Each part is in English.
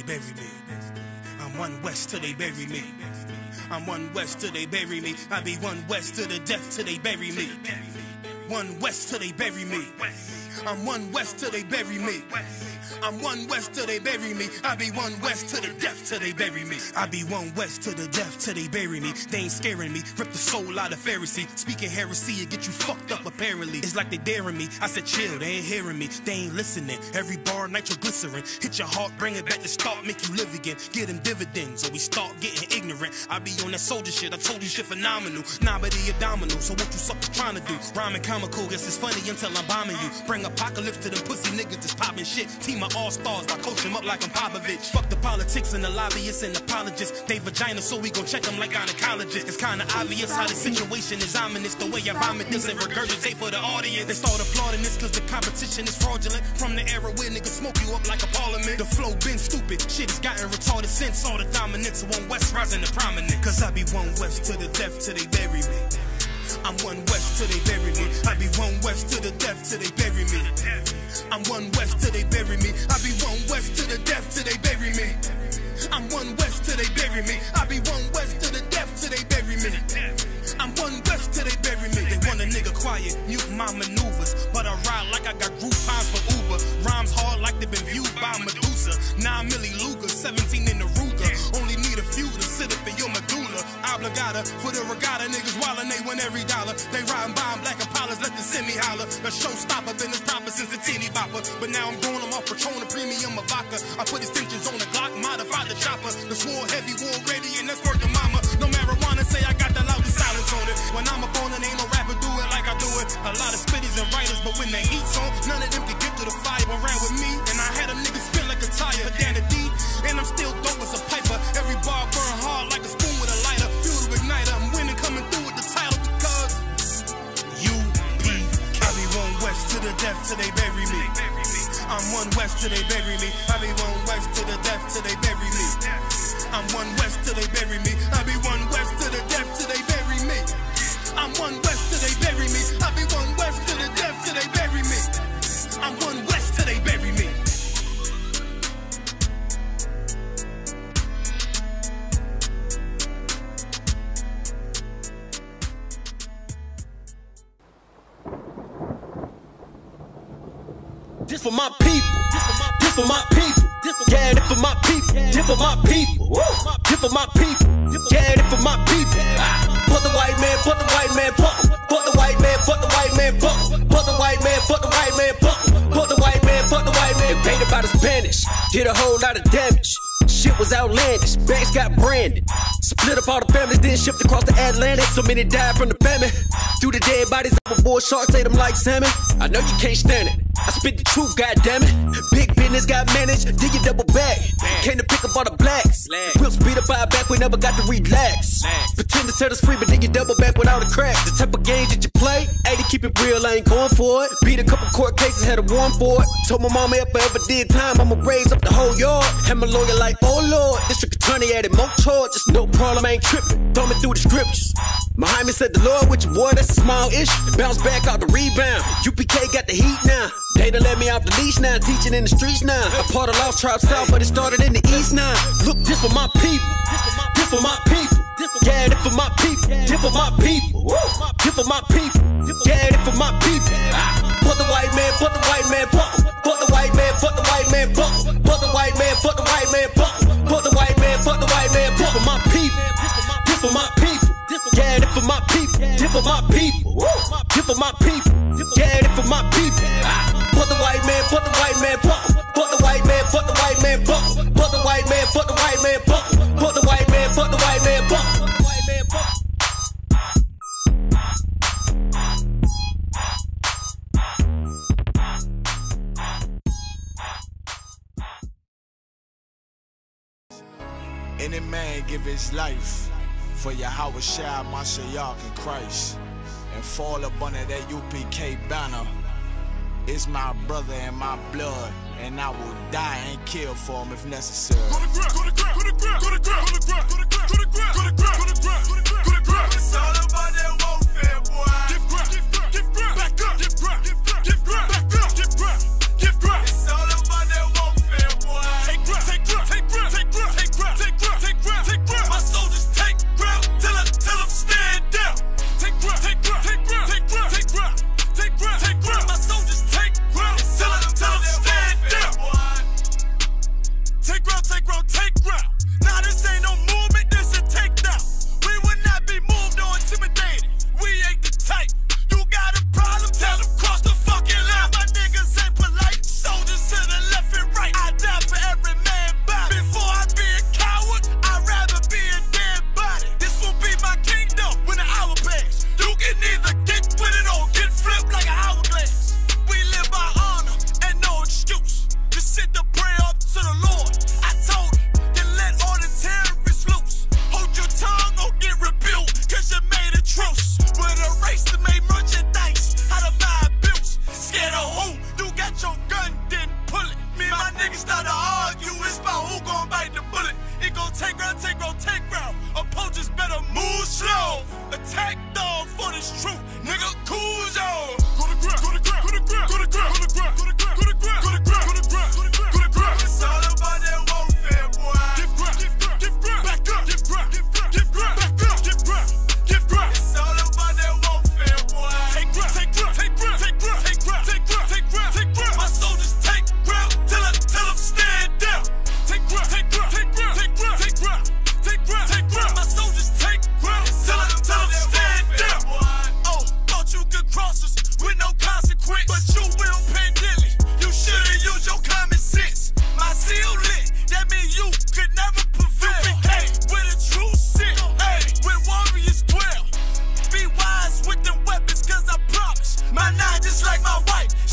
they bury me. I'm one West till they bury me. I'm one West till they bury me. I be one West to the death till they bury me. One West till they bury me. I'm one West till they bury me. I'm one West till they bury me. I be one West to the death till they bury me. I be one West to the death till they bury me. They ain't scaring me. Rip the soul out of Pharisee. Speaking heresy, it get you fucked up apparently. It's like they daring me. I said chill, they ain't hearing me. They ain't listening. Every bar nitroglycerin. Hit your heart, bring it back to start, make you live again. Get them dividends or we start getting ignorant. I be on that soldier shit. I told you shit phenomenal. Nah, but he abdominal. So what you suckers trying to do? Rhyming comical. Guess it's funny until I'm bombing you. Bring apocalypse to them pussy niggas that's popping shit. Team of all-stars, I coach them up like I'm Popovich. Fuck the politics and the lobbyists and apologists. They vagina, so we gon' check them like gynecologists. It's kinda obvious how the situation is ominous. The way I vomit this and regurgitate for the audience. They start applauding this cause the competition is fraudulent. From the era where niggas smoke you up like a parliament. The flow been stupid, shit has gotten retarded since all the dominance of one West rising to prominence. Cause I be one West to the death till they bury me. I'm one West till they bury me. I be one West to the death till they bury me. I'm one West till they bury me. I be one West to the death till they bury me. I'm one West till they bury me. I be one West to the death till they bury me. I'm one West till they bury me. They want a nigga quiet, mute my maneuvers, but I ride like I got Groupons for Uber. Rhymes hard like they been viewed by Medusa. 9 milli Luger, 17 in the Ruger. Only need a few to sit up in your medulla. Obligata for the regatta, niggas wildin', they win every dollar. They riding by in black Impalas, let the semi holler. A showstopper, been as proper since the teeny bopper. But now I'm going them off Patron, a premium of vodka. I put extensions on the Glock, modified the chopper. The swore heavy, war ready, and that's worth the mama. No marijuana, say I got the loudest silence on it. When I'm up on it, ain't no rapper do it like I do it. A lot of spitties and writers, but when the heat's on, none of them can get to the fire. Around with me, and I had a nigga spin like a tire. But down the D, and I'm still dope as a piper. Every bar burn hard like a spoon with a lighter. Fuel to igniter, I'm winning, coming through with the title because UP. I be one West to the death till they bury me. I'm one West till they bury me. I be one West to the death till they bury me. I'm one West till they bury me. I be one West to the death till they bury me. I'm one West till they bury me. I be one West to the death till they bury me. I'm one West till they bury me. This for my people. This for my people. Yeah, this for my people. This for my people. This for my people. Yeah, this for my people. Fuck the white man, fuck the white man, fuck the white man, fuck the white man, fuck the white man, fuck the white man, fuck the white man, fuck the white man. Painted by the Spanish, did a whole lot of damage. Shit was outlandish, banks got branded. Split up all the families, then shipped across the Atlantic. So many died from the famine. Threw the dead bodies up aboard sharks, ate them like salmon. I know you can't stand it, I spit the truth, goddammit. Big business got managed, dig it double back. Came to pick up all the blacks. Whips beat up our back, we never got to relax. Pretend to set us free, but then you double back without a crack. The type of games that you play, 80 keep it real, I ain't going for it. Beat a couple court cases, had a warrant for it. Told my mama if I ever did time, I'ma raise up the whole yard. Had my lawyer like, oh Lord, district attorney added more charges. No problem, I ain't tripping, thumbing through the scriptures. Muhammad said the Lord with your boy, that's a small issue. Bounce back out the rebound, UPK got the heat now. They done let me off the leash now, teaching in the streets now. A part of Lost Tribe South, but it started in the East now. Look, this for my people, this for my people. Yeah, this for my people, this for my people. This for my people, yeah, this for my people. Fuck the white man, fuck the white man, fuck the white man, fuck the white man, fuck the white man, fuck the white man, fuck the white man, fuck the white man. This for my people, this for my people. Yeah, this for my people, this for my people. This for my people, yeah, this for my people. Fuck the white man, fuck the white man, fuck the white man, fuck the white man, fuck the white man, fuck the white man, fuck the white man, fuck the white man, fuck. Any man give his life for Yahweh Shai, Mashiach, and Christ, and fall up under that UPK banner. It's my brother and my blood, and I will die and kill for him if necessary. Go to ground, go to ground, go to ground, go to ground, go to ground, go to ground, go to ground, go to ground, go to ground, go to ground. It's all about that warfare, boy. Give ground, give ground, give ground, back up, give ground, give ground, give ground, back up, give ground, give ground. It's all about that warfare, boy. Take ground, take ground, take ground.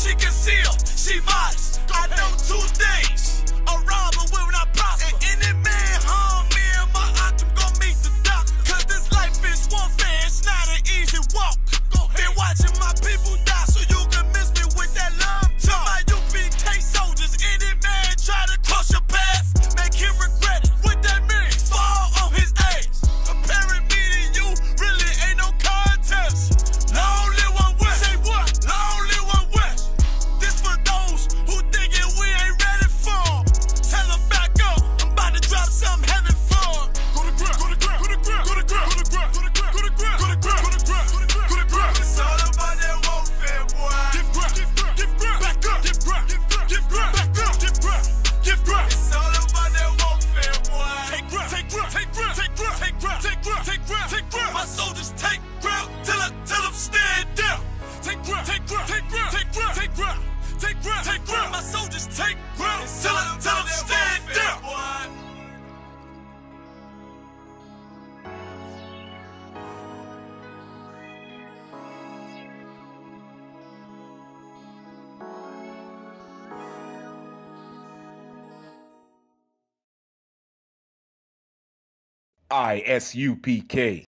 she concealed, she modest. I know two things, a robber will not prosper. And any man harm me and my aunt, I'm gon' meet the doctor. Cause this life is warfare, it's not an easy walk. Been watching my people die so you can miss me with that love talk. My UPK soldiers, any man try to cross your path, make him regret it. What that mean? Fall on his ass. Comparing me to you really ain't no contest. Long live One West. Say what? Long live One West. This for those who thinking we ain't ready for. Tell them back up. I'm about to drop something heavy for. Go to ground, go to ground, go to ground, go to ground, go to ground, go to ground, go to ground, go to ground, go to ground, go to ground. It's all about that warfare, boy. Give ground, give ground, give ground, back up, give ground, give ground, give ground, back up, give ground, give ground. It's all about that warfare, boy. Take ground, take ground, take ground, take ground, take ground, take ground, take ground, take ground. My soldiers take ground till them stand down. Take ground, take ground, take ground, take ground, take ground, take ground, take ground. My soldiers take ground till them stand down. ISUPK.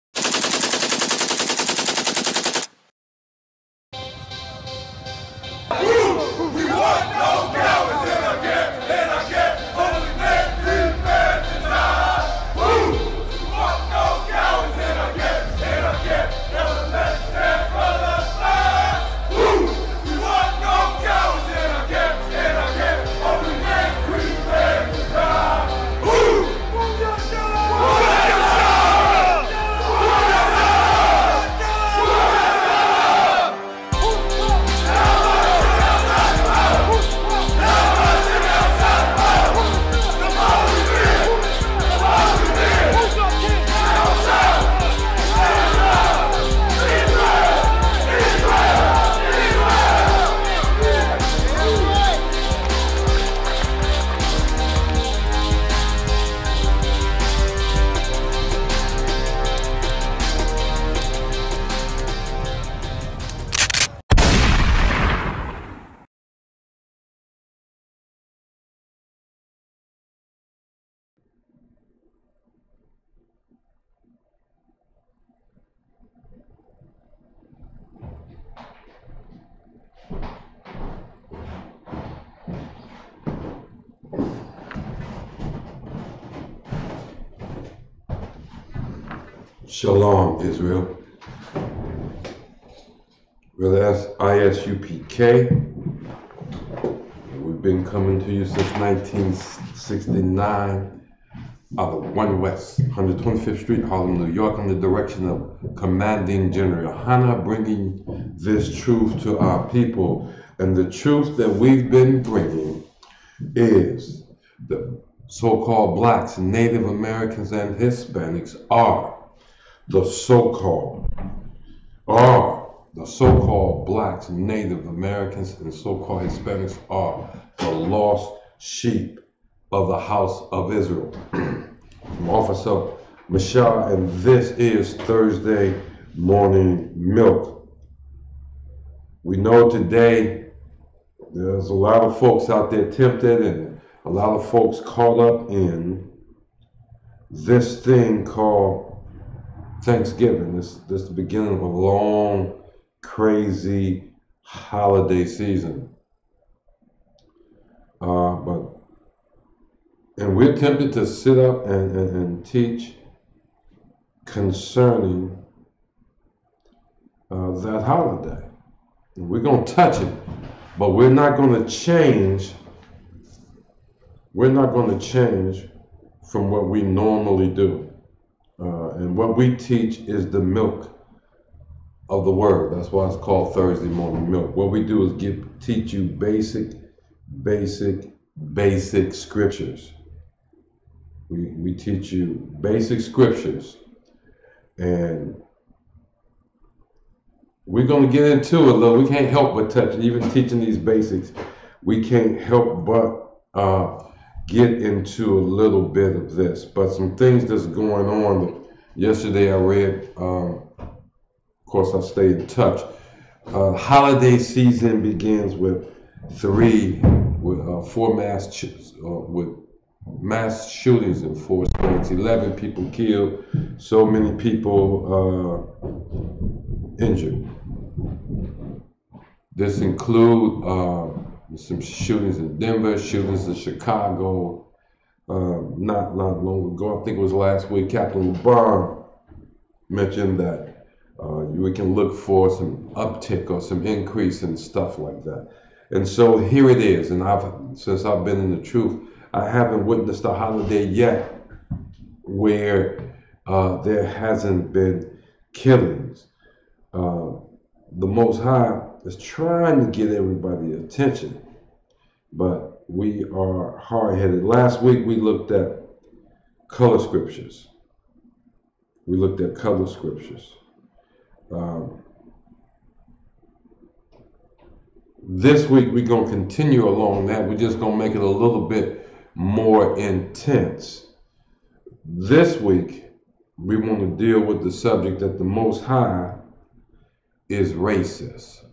Shalom, Israel. Well, that's ISUPK. We've been coming to you since 1969 out of One West, 125th Street, Harlem, New York, under the direction of Commanding General Hanna, bringing this truth to our people. And the truth that we've been bringing is the so-called blacks, Native Americans, and Hispanics are the so-called blacks, Native Americans, and so-called Hispanics are the lost sheep of the house of Israel. I'm Officer Michelle, and this is Thursday Morning Milk. We know today there's a lot of folks out there tempted and a lot of folks caught up in this thing called Thanksgiving. This is the beginning of a long, crazy holiday season. And we're tempted to sit up and teach concerning that holiday. And we're going to touch it, but we're not going to change. We're not going to change from what we normally do. And what we teach is the milk of the word. That's why it's called Thursday Morning Milk. What we do is teach you basic scriptures. We teach you basic scriptures, and we're going to get into it a little. We can't help but touch it. Even teaching these basics, we can't help but get into a little bit of this. But some things that's going on. Yesterday I read, of course I stayed in touch Holiday season begins with four mass shootings in 4 states, 11 people killed, so many people injured. This include some shootings in Denver, shootings in Chicago. Not long ago, I think it was last week, Captain LeBron mentioned that we can look for some uptick or some increase in stuff like that. And so here it is, and since I've been in the truth, I haven't witnessed a holiday yet where there hasn't been killings. The Most High is trying to get everybody's attention, but we are hard-headed. Last week we looked at color scriptures. This week we're going to continue along that. We're just going to make it a little bit more intense. This week we want to deal with the subject that the Most High is racist.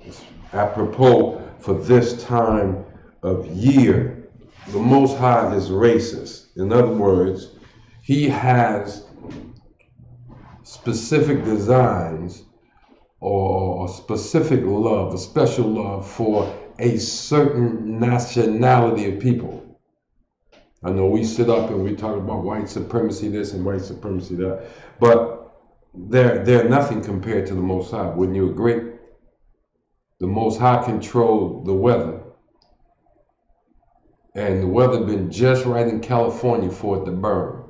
It's apropos for this time of year. The Most High is racist. In other words, he has specific designs or specific love, a special love for a certain nationality of people. I know we sit up and we talk about white supremacy this and white supremacy that, but they're nothing compared to the Most High. Wouldn't you agree? The Most High controlled the weather, and the weather been just right in California for it to burn.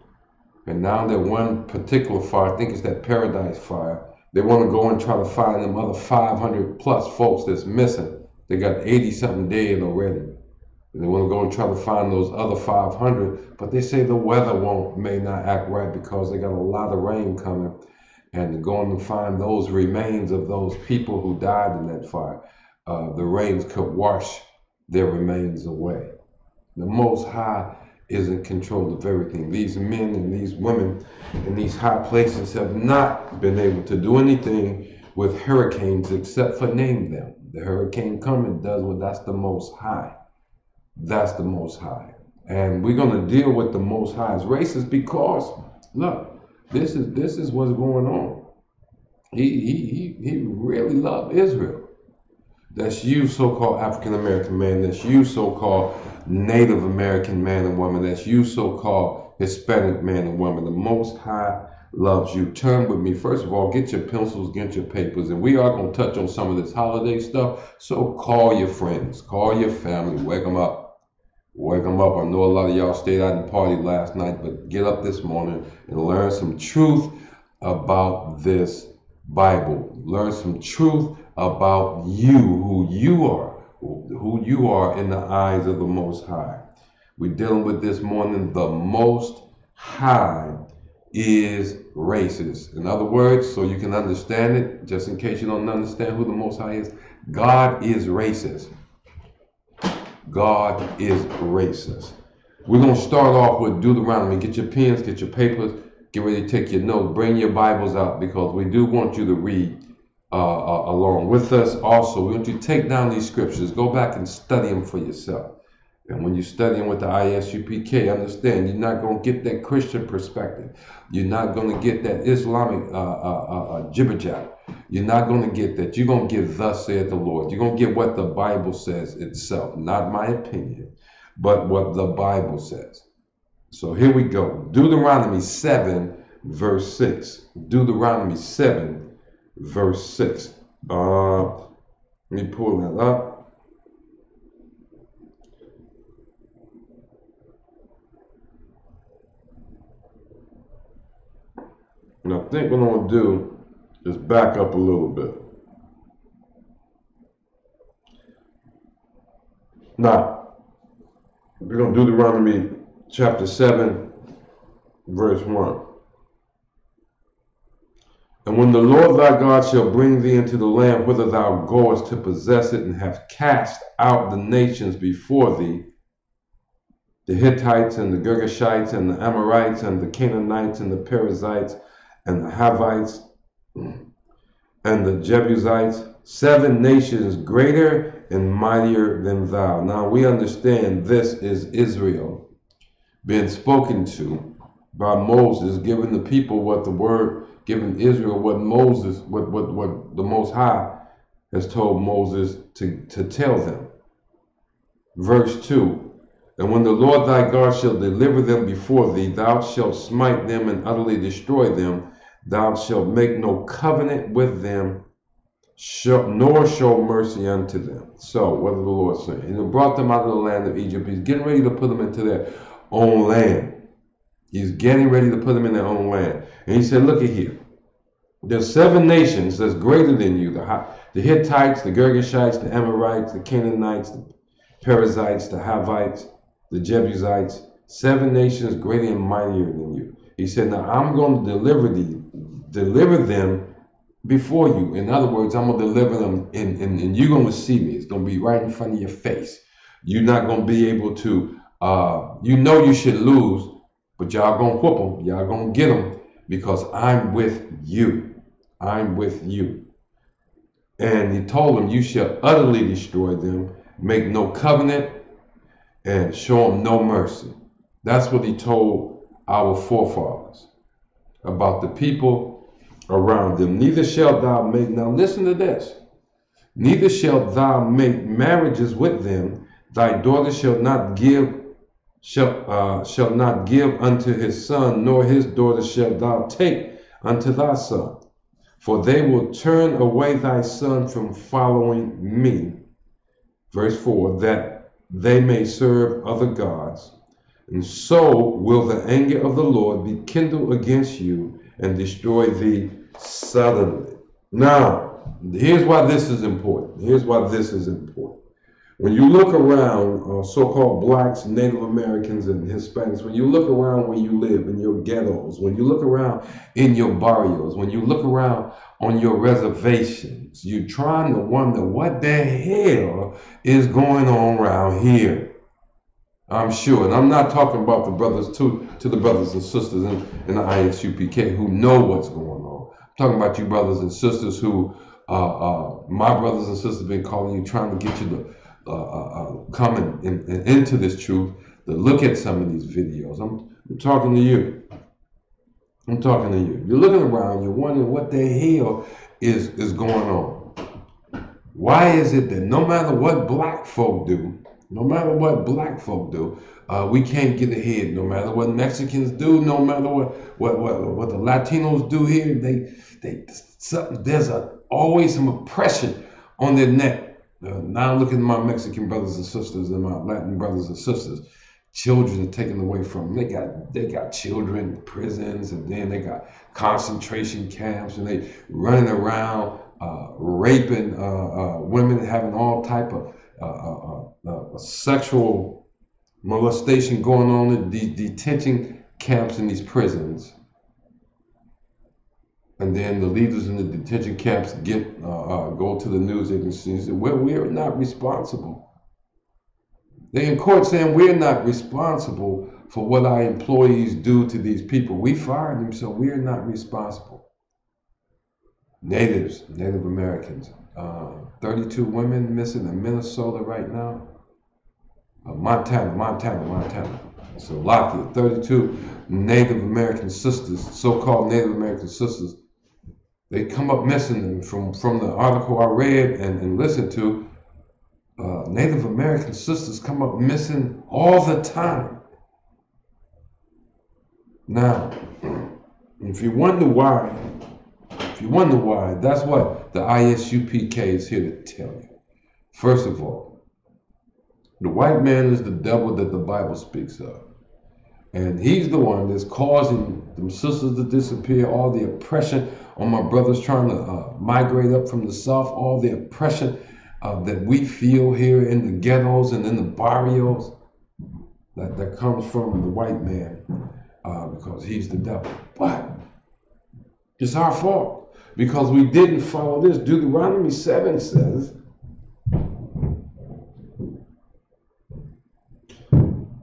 And now that one particular fire, I think it's that Paradise Fire, they want to go and try to find them other 500 plus folks that's missing. They got 80 something dead already. And they want to go and try to find those other 500, but they say the weather may not act right because they got a lot of rain coming, and they're going to find those remains of those people who died in that fire. The rains could wash their remains away. The Most High is in control of everything. These men and these women in these high places have not been able to do anything with hurricanes except for name them. The hurricane coming does what? That's the Most High. That's the Most High. And we're going to deal with the Most High's racist because, look, this is what's going on. He really loved Israel. That's you, so-called African American man. That's you, so-called Native American man and woman. That's you, so-called Hispanic man and woman. The Most High loves you. Turn with me. First of all, get your pencils, get your papers, and we are going to touch on some of this holiday stuff. So call your friends, call your family, wake them up. Wake them up. I know a lot of y'all stayed out and partied last night, but get up this morning and learn some truth about this Bible. Learn some truth about you, who you are in the eyes of the Most High. We're dealing with this morning, the Most High is racist. In other words, so you can understand it, just in case you don't understand who the Most High is, God is racist. God is racist. We're going to start off with Deuteronomy. Get your pens, get your papers, get ready to take your notes. Bring your Bibles out because we do want you to read along with us. Also, we want you to take down these scriptures. Go back and study them for yourself. And when you're studying with the ISUPK, understand you're not going to get that Christian perspective. You're not going to get that Islamic jibber-jabber. You're not going to get that. You're going to get thus saith the Lord. You're going to get what the Bible says itself. Not my opinion, but what the Bible says. So here we go. Deuteronomy 7, verse 6. Deuteronomy 7, verse 6. Let me pull that up. And I think what I'm going to do is back up a little bit. Now, we're going to do Deuteronomy chapter 7, verse 1. And when the Lord thy God shall bring thee into the land whither thou goest to possess it, and have cast out the nations before thee, the Hittites and the Girgashites and the Amorites and the Canaanites and the Perizzites and the Havites, and and the Jebusites, 7 nations greater and mightier than thou. Now we understand this is Israel being spoken to by Moses, giving the people what the word, giving Israel what Moses, what the Most High has told Moses to tell them. Verse 2, and when the Lord thy God shall deliver them before thee, thou shalt smite them and utterly destroy them. Thou shalt make no covenant with them, nor show mercy unto them. So, what is the Lord saying? And he brought them out of the land of Egypt. He's getting ready to put them into their own land. He's getting ready to put them in their own land. And he said, look at here. There's 7 nations that's greater than you. The Hittites, the Girgashites, the Amorites, the Canaanites, the Perizzites, the Hivites, the Jebusites. 7 nations greater and mightier than you. He said, now I'm going to deliver them before you. In other words, I'm going to deliver them and you're going to see me. It's going to be right in front of your face. You're not going to be able to, you should lose, but y'all going to whoop them. Y'all going to get them because I'm with you. I'm with you. And he told them, you shall utterly destroy them, make no covenant, and show them no mercy. That's what he told our forefathers about the people around them. Neither shalt thou make, now listen to this, neither shalt thou make marriages with them. Thy daughter shall not give unto his son, nor his daughter shalt thou take unto thy son. For they will turn away thy son from following me. Verse 4, that they may serve other gods. And so will the anger of the Lord be kindled against you and destroy thee suddenly. Now, here's why this is important. Here's why this is important. When you look around, so-called blacks, Native Americans, and Hispanics, when you look around where you live, in your ghettos, when you look around in your barrios, when you look around on your reservations, you're trying to wonder what the hell is going on around here. I'm sure, and I'm not talking about the brothers, to the brothers and sisters in the ISUPK who know what's going on. I'm talking about you brothers and sisters who, my brothers and sisters have been calling you, trying to get you to come into this truth, to look at some of these videos. I'm talking to you. I'm talking to you. You're looking around, you're wondering what the hell is going on. Why is it that no matter what black folk do, we can't get ahead. No matter what Mexicans do, no matter what the Latinos do here, there's always some oppression on their neck. Now look at my Mexican brothers and sisters and my Latin brothers and sisters. Children are taken away from them. They got children in prisons, and then they got concentration camps, and they running around raping women, having all type of sexual molestation going on in these detention camps in these prisons. And then the leaders in the detention camps go to the news agencies and say, well, we're not responsible. They're in court saying we're not responsible for what our employees do to these people. We fired them, so we're not responsible. Native Americans, 32 women missing in Minnesota right now. Montana. So Lockheed, 32 Native American sisters, so-called Native American sisters. They come up missing from the article I read and listened to. Native American sisters come up missing all the time. Now, if you wonder why, that's what the ISUPK is here to tell you. First of all, the white man is the devil that the Bible speaks of. And he's the one that's causing them sisters to disappear, all the oppression on my brothers trying to migrate up from the south, all the oppression that we feel here in the ghettos and in the barrios that comes from the white man because he's the devil. But it's our fault because we didn't follow this. Deuteronomy 7 says,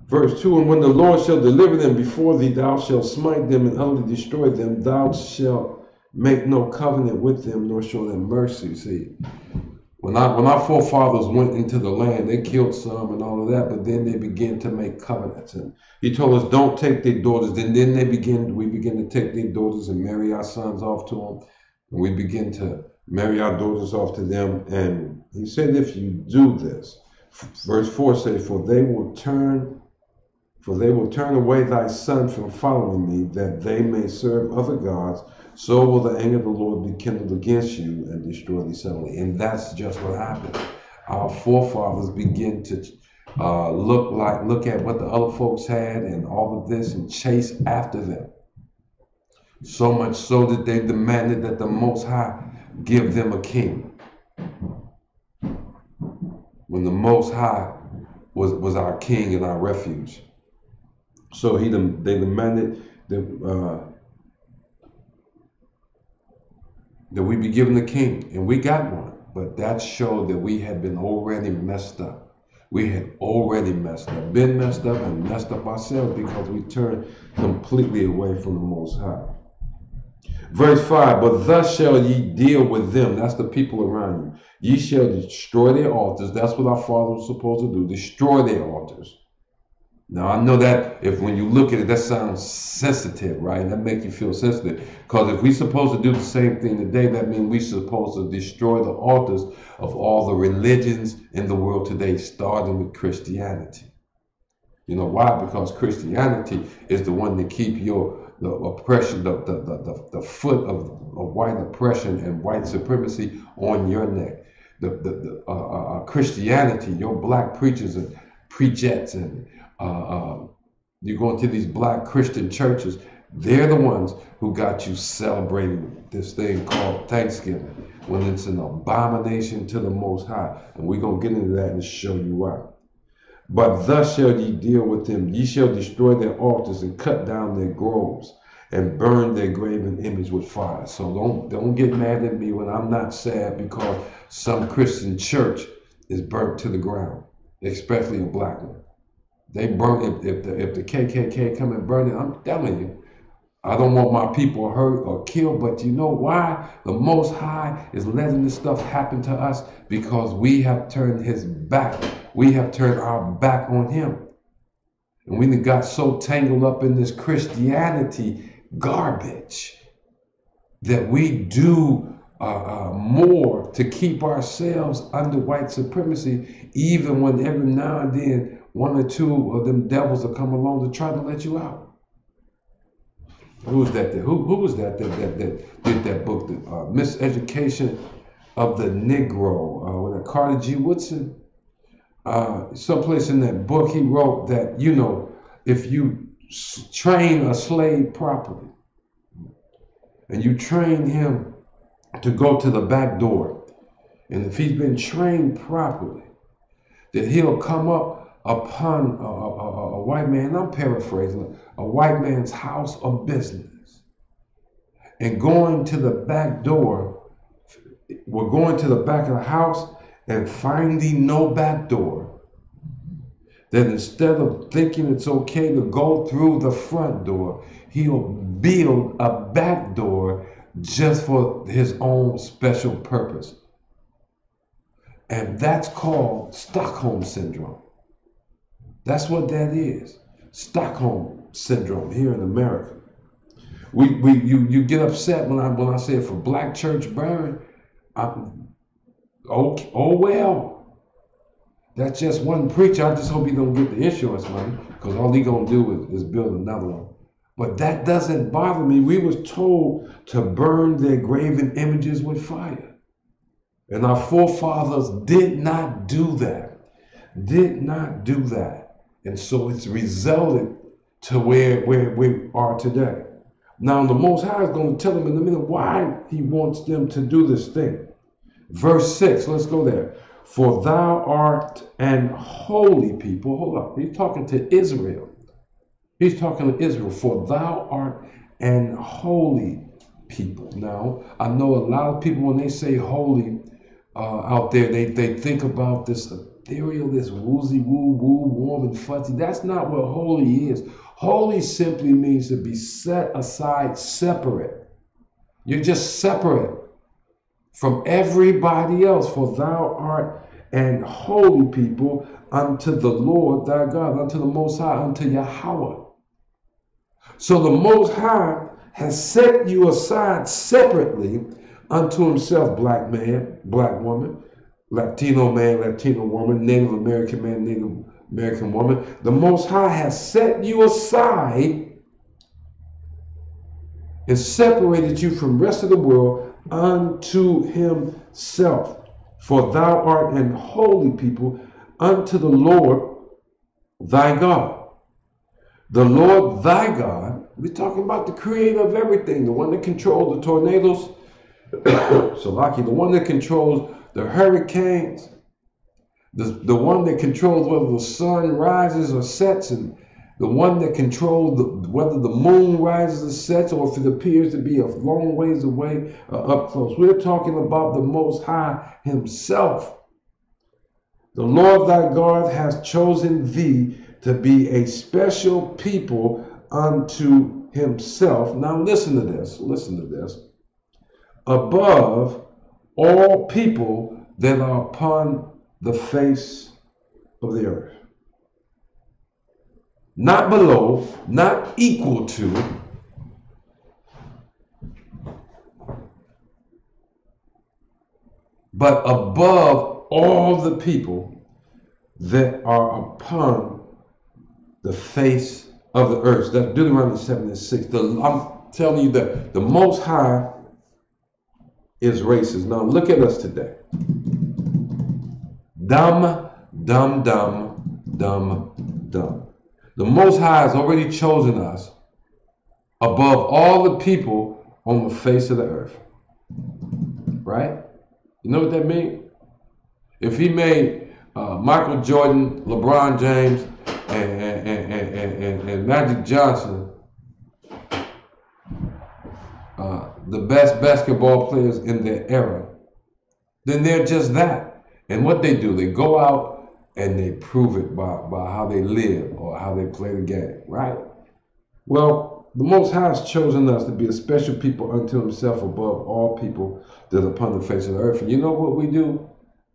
verse 2, and when the Lord shall deliver them before thee, thou shalt smite them and utterly destroy them. Thou shalt make no covenant with them, nor show them mercy. See, when our forefathers went into the land, they killed some and all of that, but then they began to make covenants. And he told us, don't take their daughters. Then we begin to take their daughters and marry our sons off to them. And we begin to marry our daughters off to them. And he said, if you do this, verse 4 says, for they will turn away thy son from following me, that they may serve other gods. So will the anger of the Lord be kindled against you and destroy thee suddenly. And that's just what happened. Our forefathers begin to look at what the other folks had and all of this and chase after them. So much so that they demanded that the Most High give them a king. When the Most High was our king and our refuge. So they demanded that we be given a king, and we got one. But that showed that we had been already messed up. We had already been messed up and messed up ourselves because we turned completely away from the Most High. Verse 5, but thus shall ye deal with them. That's the people around you. Ye shall destroy their altars. That's what our fathers were supposed to do, destroy their altars. Now, I know that when you look at it, that sounds sensitive, right? That makes you feel sensitive. Because if we're supposed to do the same thing today, that means we're supposed to destroy the altars of all the religions in the world today, starting with Christianity. You know why? Because Christianity is the one that keep the oppression, the foot of white oppression and white supremacy on your neck. Christianity, your black preachers and preachets and you go into these black Christian churches, they're the ones who got you celebrating this thing called Thanksgiving when it's an abomination to the Most High. And we're going to get into that and show you why. But thus shall ye deal with them. Ye shall destroy their altars and cut down their groves and burn their graven image with fire. So don't get mad at me when I'm not sad because some Christian church is burnt to the ground, especially a black one. They burn if the KKK come and burn it. I'm telling you, I don't want my people hurt or killed, but you know why? The Most High is letting this stuff happen to us because we have turned his back. We have turned our back on him. And we got so tangled up in this Christianity garbage that we do more to keep ourselves under white supremacy, even when every now and then one or two of them devils will come along to try to let you out. Who was that? Who was that did that book, the Miseducation of the Negro? Was that Carter G. Woodson? Someplace in that book he wrote that, you know, if you train a slave properly and you train him to go to the back door, and if he's been trained properly, that he'll come up upon a white man, I'm paraphrasing, a white man's house or business, and going to the back door, we're going to the back of the house and finding no back door, then instead of thinking it's okay to go through the front door, he'll build a back door just for his own special purpose. And that's called Stockholm Syndrome. That's what that is. Stockholm Syndrome here in America. You get upset when I say for black church burn. Oh well. That's just one preacher. I just hope he don't get the insurance money, because all he gonna do is build another one. But that doesn't bother me. We was told to burn their graven images with fire. And our forefathers did not do that. Did not do that. And so it's resulted to where we are today. Now the Most High is going to tell them in a minute why he wants them to do this thing. Verse 6, let's go there. For thou art an holy people. Hold up. He's talking to Israel. He's talking to Israel. For thou art an holy people. Now, I know a lot of people, when they say holy out there, they think about this ethereal, this woozy, woo-woo, warm and fuzzy. That's not what holy is. Holy simply means to be set aside, separate. You're just separate from everybody else. For thou art an holy people unto the Lord thy God, unto the Most High, unto Yahweh. So the Most High has set you aside separately unto himself, black man, black woman, Latino man, Latino woman, Native American man, Native American woman. The Most High has set you aside and separated you from the rest of the world unto himself. For thou art an holy people unto the Lord thy God. The Lord thy God, we're talking about the creator of everything, the one that controls the tornadoes, Salaki, the one that controls the hurricanes, the one that controls whether the sun rises or sets, and the one that controls whether the moon rises or sets, or if it appears to be a long ways away or up close. We're talking about the Most High himself. The Lord thy God has chosen thee to be a special people unto himself. Now listen to this, above all people that are upon the face of the earth. Not below, not equal to, but above all the people that are upon the face of the earth. That's Deuteronomy 7:6. I'm telling you that the Most High is racist. Now look at us today. Dumb, dumb, dumb, dumb, dumb. The Most High has already chosen us above all the people on the face of the earth. Right? You know what that means? If he made Michael Jordan, LeBron James, and Magic Johnson the best basketball players in their era, then they're just that. And what they do, they go out and they prove it by how they live or how they play the game, right? Well, the Most High has chosen us to be a special people unto himself above all people that are upon the face of the earth. And you know what we do?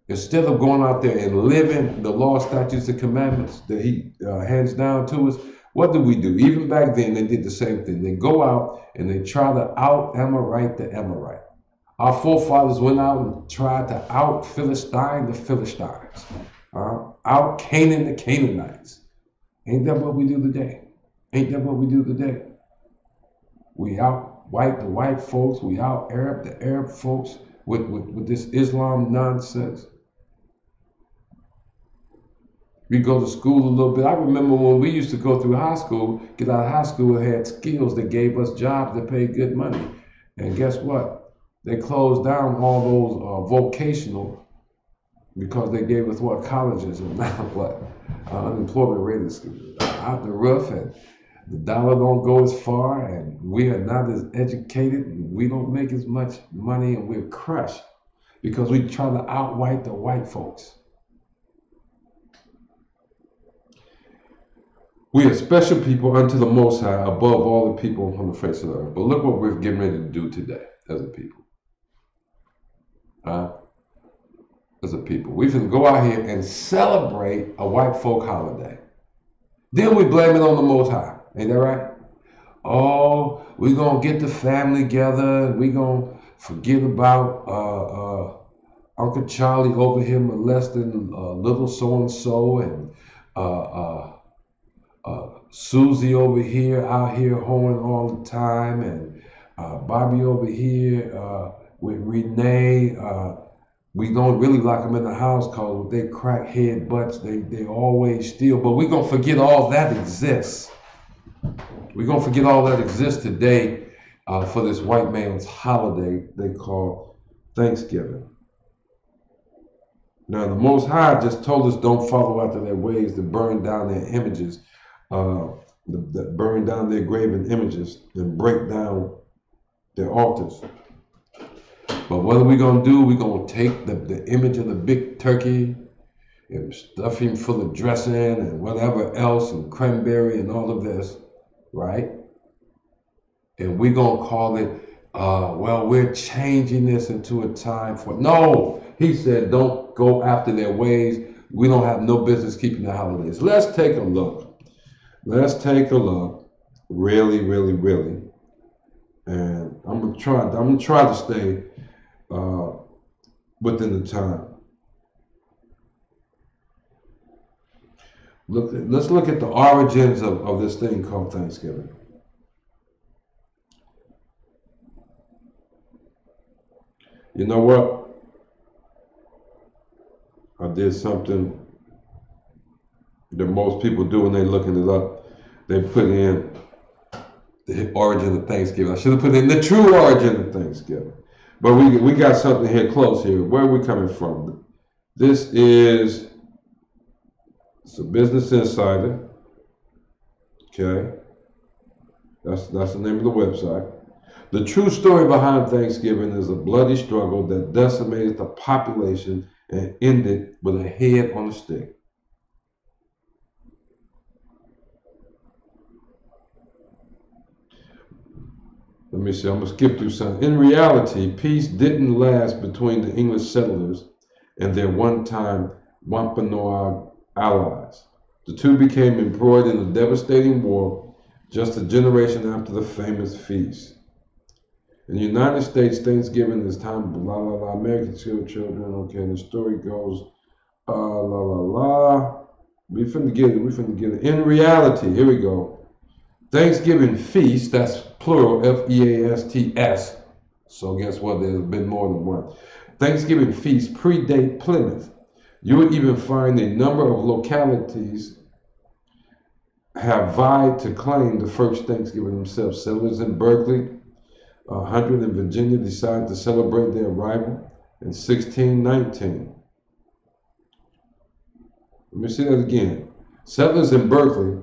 Instead of going out there and living the law, statutes, and commandments that he hands down to us, what do we do? Even back then, they did the same thing. They go out and they try to out-Amorite the Amorite. Our forefathers went out and tried to out-Philistine the Philistines, out-Canaan the Canaanites. Ain't that what we do today? Ain't that what we do today? We out-white the white folks. We out-Arab the Arab folks with this Islam nonsense. We go to school a little bit. I remember when we used to go through high school, get out of high school, and had skills that gave us jobs that paid good money. And guess what? They closed down all those vocational because they gave us what? Colleges, and now what? Unemployment rate is out the roof, and the dollar don't go as far, and we are not as educated, and we don't make as much money, and we're crushed because we try to out-white the white folks. We are special people unto the Most High above all the people on the face of the earth. But look what we're getting ready to do today as a people. As a people. We're going to go out here and celebrate a white folk holiday. Then we blame it on the Most High. Ain't that right? Oh, we're going to get the family together and we're going to forget about Uncle Charlie over here molesting little so-and-so and Susie over here out here hoeing all the time, and Bobby over here with Renee. We don't really lock them in the house because with their crackhead butts, they always steal. But we're going to forget all that exists. We're going to forget all that exists today for this white man's holiday they call Thanksgiving. Now, the Most High just told us don't follow after their ways, to burn down their images, that burn down their graven images and break down their altars. But what are we going to do? We're going to take the image of the big turkey and stuff him full of dressing and whatever else and cranberry and all of this, right? And we're going to call it well, we're changing this into a time for, no, he said, don't go after their ways. We don't have no business keeping the holidays. Let's take a look. Let's take a look. Really, really, really. And I'm gonna try to stay within the time. Let's look at the origins of this thing called Thanksgiving. You know what? I did something that most people do when they're looking it up. They put in the origin of Thanksgiving. I should have put in the true origin of Thanksgiving. But we got something here close here. Where are we coming from? This is a Business Insider. Okay. That's the name of the website. The true story behind Thanksgiving is a bloody struggle that decimated the population and ended with a head on a stick. Let me see, I'm going to skip through something. In reality, peace didn't last between the English settlers and their one-time Wampanoag allies. The two became embroiled in a devastating war just a generation after the famous feast. In the United States, Thanksgiving is time, blah, blah, blah, American children, okay, and the story goes, la, la, la. We finna get it. In reality, here we go. Thanksgiving feast, that's plural, F-E-A-S-T-S. So guess what? There's been more than one. Thanksgiving feast predate Plymouth. You would even find a number of localities have vied to claim the first Thanksgiving themselves. Settlers in Berkeley, 100 in Virginia decided to celebrate their arrival in 1619. Let me see that again. Settlers in Berkeley,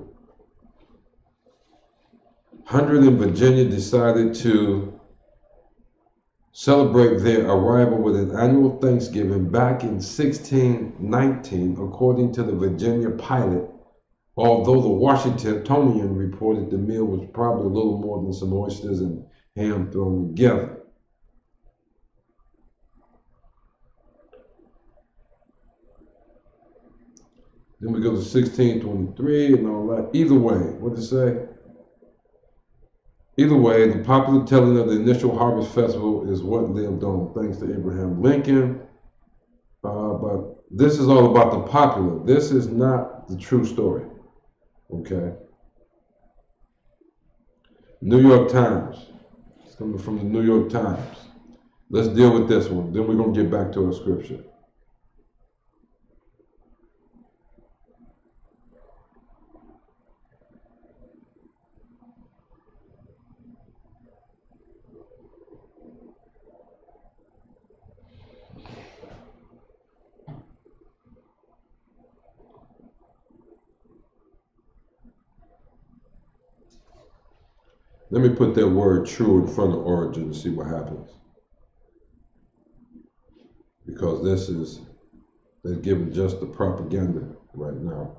100 in Virginia decided to celebrate their arrival with an annual Thanksgiving back in 1619, according to the Virginia Pilot, although the Washingtonian reported the meal was probably a little more than some oysters and ham thrown together. Then we go to 1623 and all that. Either way, what did it say? Either way, the popular telling of the initial harvest festival is what lived on, thanks to Abraham Lincoln. But this is all about the popular. This is not the true story. Okay. New York Times. It's coming from the New York Times. Let's deal with this one. Then we're going to get back to our scripture. Let me put that word true in front of origin and see what happens. Because they're giving just the propaganda right now.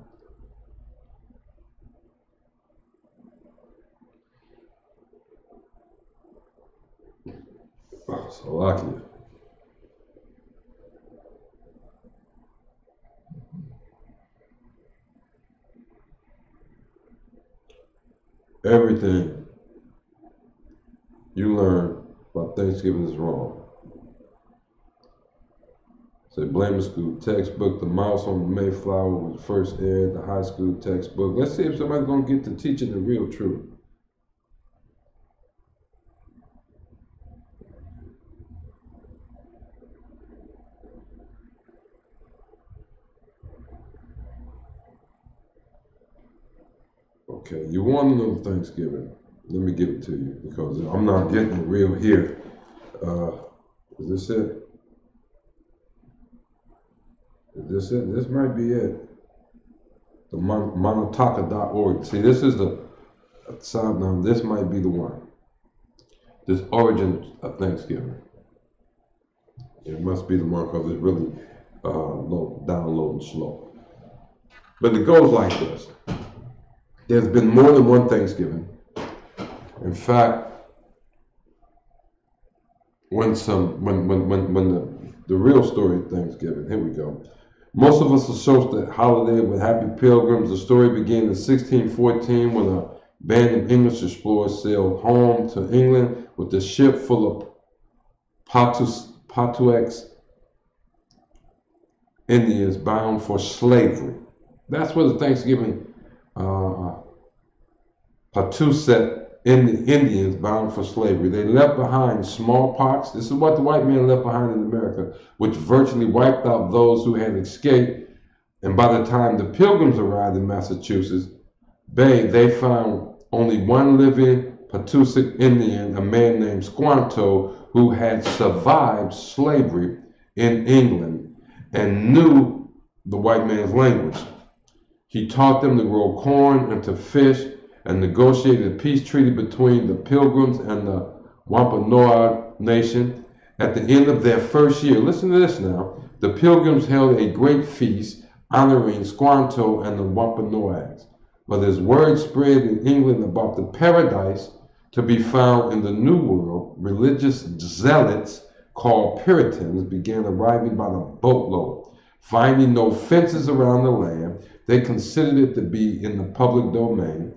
Oh, Slovakia. Everything you learn about Thanksgiving is wrong. Say Blamer School textbook, The Mouse on the Mayflower was first aired, the high school textbook. Let's see if somebody's going to get to teaching the real truth. Okay, you want to know Thanksgiving. Let me give it to you because I'm not getting it real here. Is this it? Is this it? This might be it. The Monotaka.org. See, this is the sound. Now, this might be the one. This origin of Thanksgiving. It must be the one because it's really downloading slow. But it goes like this. There's been more than one Thanksgiving. In fact, when the real story of Thanksgiving. Here we go. Most of us associate the holiday with happy pilgrims. The story began in 1614 when a band of English explorers sailed home to England with a ship full of Patuxet Indians bound for slavery. That's what the Thanksgiving Patuxet Indians bound for slavery. They left behind smallpox. This is what the white man left behind in America, which virtually wiped out those who had escaped. And by the time the Pilgrims arrived in Massachusetts Bay, they found only one living Patuxet Indian, a man named Squanto, who had survived slavery in England and knew the white man's language. He taught them to grow corn and to fish, and negotiated a peace treaty between the Pilgrims and the Wampanoag Nation. At the end of their first year, listen to this now, the Pilgrims held a great feast honoring Squanto and the Wampanoags. But as word spread in England about the paradise to be found in the New World, religious zealots called Puritans began arriving by the boatload. Finding no fences around the land, they considered it to be in the public domain.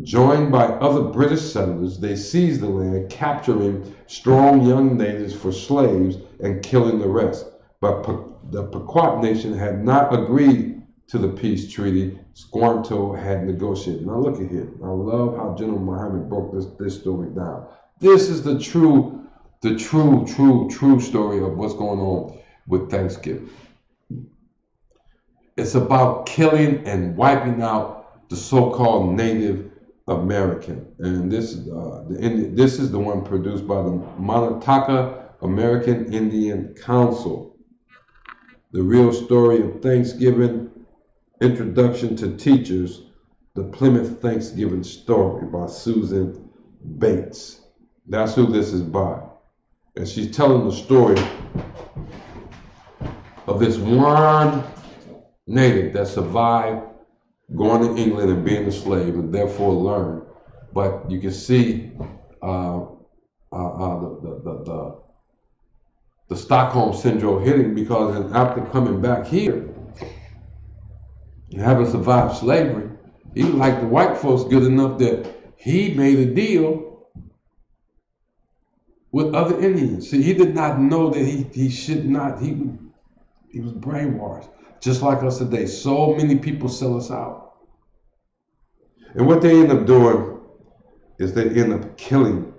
Joined by other British settlers, they seized the land, capturing strong young natives for slaves and killing the rest. But the Pequot Nation had not agreed to the peace treaty Squanto had negotiated. Now look at here. I love how General Muhammad broke this story down. This is the true story of what's going on with Thanksgiving. It's about killing and wiping out the so-called Native American, and this is the one produced by the Montauk American Indian Council. The real story of Thanksgiving, Introduction to Teachers, the Plymouth Thanksgiving Story by Susan Bates. That's who this is by, and she's telling the story of this one native that survived going to England and being a slave and therefore learned. But you can see the Stockholm Syndrome hitting, because after coming back here and having survived slavery, he was like the white folks good enough that he made a deal with other Indians. See, he did not know that he should not, he was brainwashed. Just like us today, so many people sell us out. And what they end up doing is they end up killing.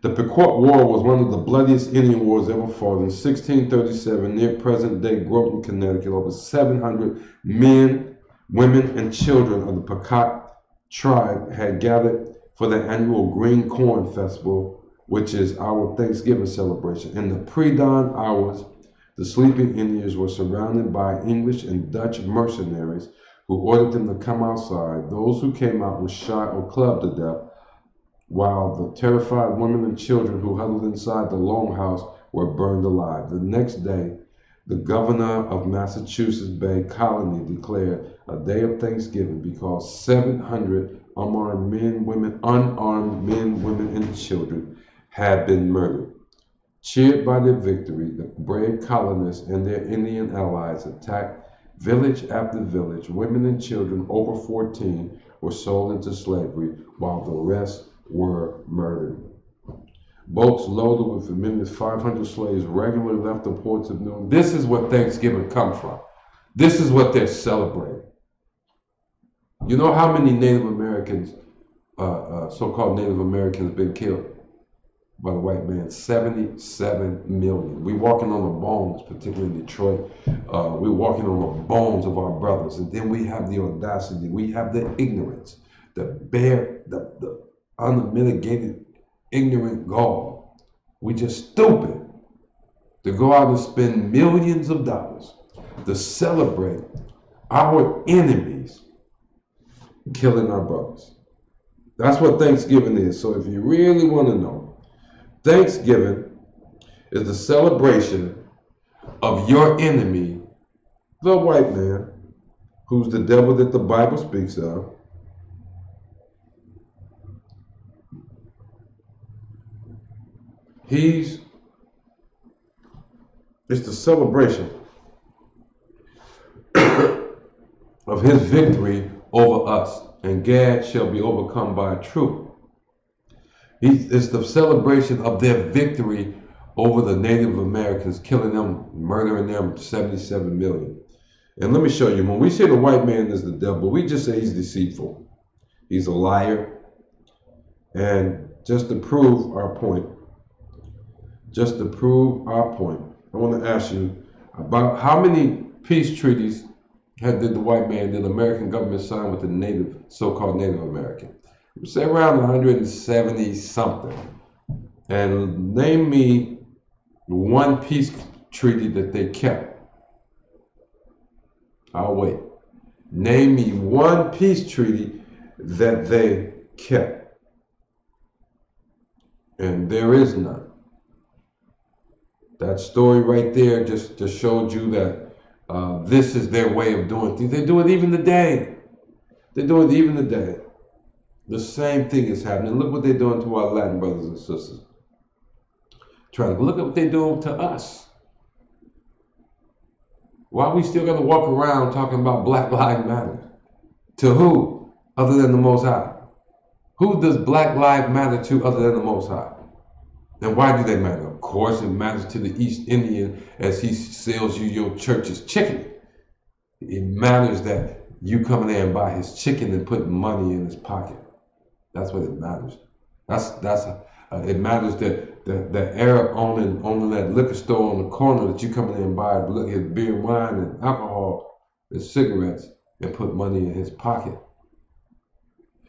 The Pequot War was one of the bloodiest Indian wars ever fought. In 1637, near present-day Groton, Connecticut, over 700 men, women, and children of the Pequot tribe had gathered for the annual Green Corn Festival, which is our Thanksgiving celebration. In the pre-dawn hours, the sleeping Indians were surrounded by English and Dutch mercenaries who ordered them to come outside. Those who came out were shot or clubbed to death, while the terrified women and children who huddled inside the Longhouse were burned alive. The next day, the governor of Massachusetts Bay Colony declared a day of Thanksgiving because 700 unarmed men, women, and children had been murdered. Cheered by their victory, the brave colonists and their Indian allies attacked village after village. Women and children over 14 were sold into slavery, while the rest were murdered. Boats loaded with as many as 500 slaves regularly left the ports of New England. This is what Thanksgiving comes from. This is what they're celebrating. You know how many Native Americans, so-called Native Americans, have been killed by the white man? 77 million. We're walking on the bones, particularly in Detroit. We're walking on the bones of our brothers. And then we have the audacity, we have the ignorance, the unmitigated ignorant gall. We just stupid to go out and spend millions of dollars to celebrate our enemies killing our brothers. That's what Thanksgiving is. So if you really want to know, Thanksgiving is the celebration of your enemy, the white man, who's the devil that the Bible speaks of. It's the celebration of his victory over us, and Gad shall be overcome by a troop. It's the celebration of their victory over the Native Americans, killing them, murdering them, 77 million. And let me show you, when we say the white man is the devil, we just say he's deceitful. He's a liar. And just to prove our point, I want to ask you about how many peace treaties did the white man, did the American government sign with the so-called Native American? Say around 170 something. And name me one peace treaty that they kept. I'll wait. Name me one peace treaty that they kept. And there is none. That story right there just showed you that this is their way of doing things. They do it even today. The same thing is happening. Look what they're doing to our Latin brothers and sisters. Look at what they're doing to us. Why we still got to walk around talking about Black Lives Matter? To who other than the Most High? Who does Black Lives matter to other than the Most High? And why do they matter? Of course, it matters to the East Indian as he sells you your church's chicken. It matters that you come in there and buy his chicken and put money in his pocket. That's what it matters. It matters that the Arab owning that liquor store on the corner that you come in there and buy his beer, wine, and alcohol and cigarettes and put money in his pocket.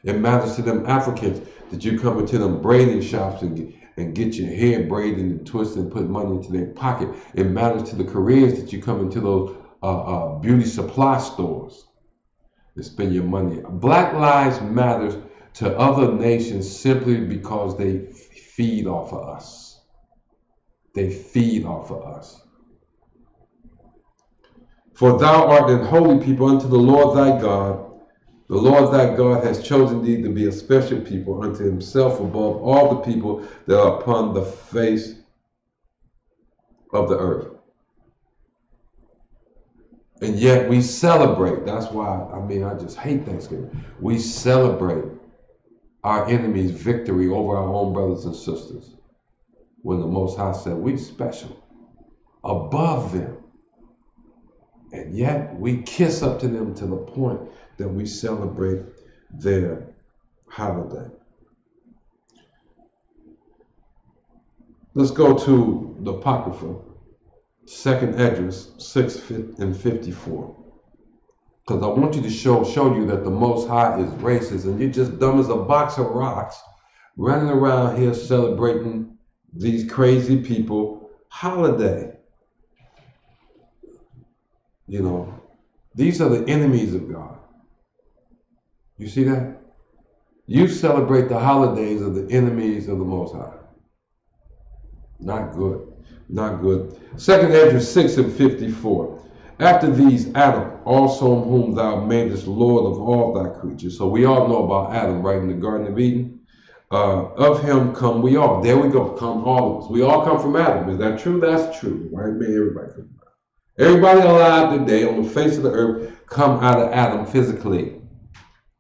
It matters to them Africans that you come into them braiding shops and get your hair braided and twisted and put money into their pocket. It matters to the Koreans that you come into those beauty supply stores and spend your money. Black Lives Matters to other nations simply because they feed off of us. They feed off of us. For thou art an holy people unto the Lord thy God. The Lord thy God has chosen thee to be a special people unto himself above all the people that are upon the face of the earth. And yet we celebrate. That's why, I just hate Thanksgiving. We celebrate our enemy's victory over our own brothers and sisters. When the Most High said, we special, above them. And yet we kiss up to them to the point that we celebrate their holiday. Let's go to the Apocrypha, 2nd Esdras 6 and 54. Because I want you to show you that the Most High is racist and you're just dumb as a box of rocks running around here celebrating these crazy people holiday. You know, these are the enemies of God. You see that? You celebrate the holidays of the enemies of the Most High. Not good. Not good. 2nd Esdras 6 and 54. After these, Adam, also whom thou madest Lord of all thy creatures. So we all know about Adam, right, in the Garden of Eden. Of him come we all. There we go. Come all of us. We all come from Adam. Is that true? That's true. Right? Man, everybody comes from Adam. Everybody alive today on the face of the earth come out of Adam physically.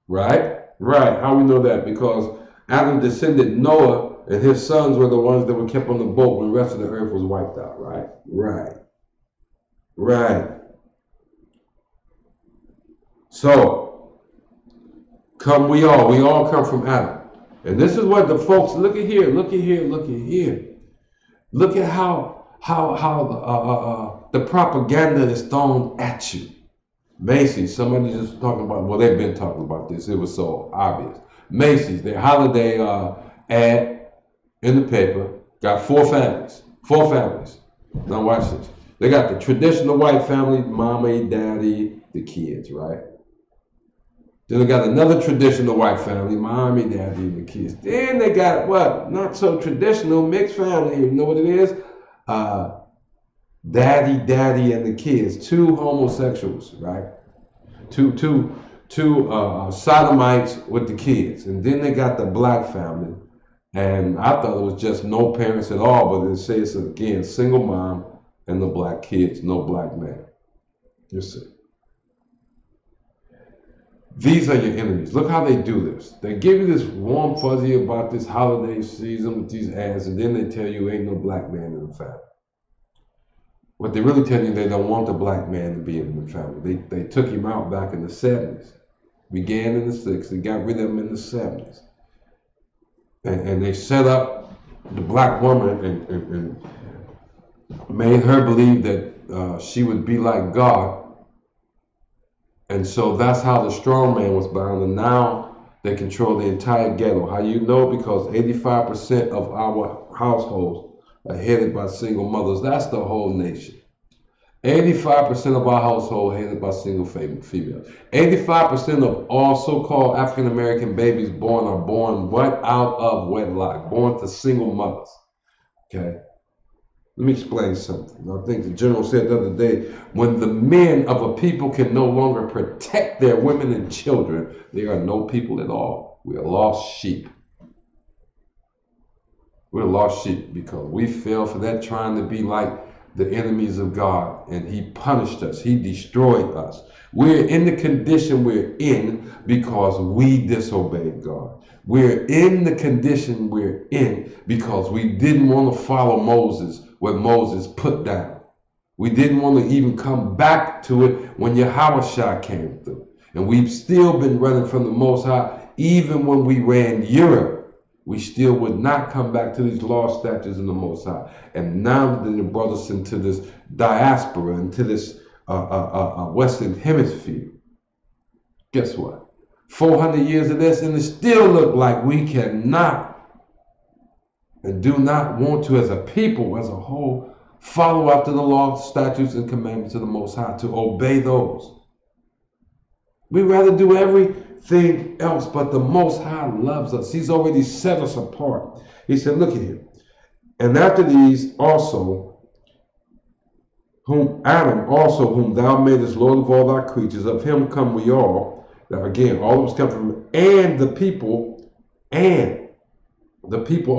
Right? Right. How we know that? Because Adam descended Noah, and his sons were the ones that were kept on the boat when the rest of the earth was wiped out. Right? Right. Right. So, come we all come from Adam. And this is what the folks, look at here. Look at how the propaganda is thrown at you. Macy's, somebody just talking about, well, they've been talking about this. It was so obvious. Macy's, their holiday ad in the paper, got 4 families. 4 families. Now watch this. They got the traditional white family, mommy, daddy, the kids, right? Then they got another traditional white family, mommy, daddy, and the kids. Then they got what? Not so traditional, mixed family. You know what it is? Daddy, and the kids. 2 homosexuals, right? Two sodomites with the kids. And then they got the black family. And I thought it was just no parents at all, but it says again, single mom and the black kids, no black man. You see. These are your enemies. Look how they do this. They give you this warm fuzzy about this holiday season with these ads, and then they tell you ain't no black man in the family. What they really tell you, they don't want the black man to be in the family. They took him out back in the 70s. Began in the 60s. They got rid of him in the 70s. And they set up the black woman and made her believe that she would be like God. And so that's how the strong man was bound. And now they control the entire ghetto. How you know? Because 85% of our households are headed by single mothers. That's the whole nation. 85% of our household headed by single females. 85% of all so-called African-American babies born are born right out of wedlock, born to single mothers. Okay? Let me explain something. I think the general said the other day, when the men of a people can no longer protect their women and children, they are no people at all. We are lost sheep. We're lost sheep because we fell for that, trying to be like the enemies of God, and he punished us. He destroyed us. We're in the condition we're in because we disobeyed God. We're in the condition we're in because we didn't want to follow Moses, what Moses put down. We didn't want to even come back to it when Yahushua came through. And we've still been running from the Most High. Even when we ran Europe, we still would not come back to these law, statutes, and the Most High. And now that they brought us into this diaspora, into this Western Hemisphere, guess what? 400 years of this, and it still look like we cannot and do not want to, as a people, as a whole, follow after the law, statutes, and commandments of the Most High, to obey those. We'd rather do everything else, but the Most High loves us. He's already set us apart. He said, look at here. And after these also, whom Adam also, whom thou madest Lord of all thy creatures, of him come we all. Now again, all of us come from, and the people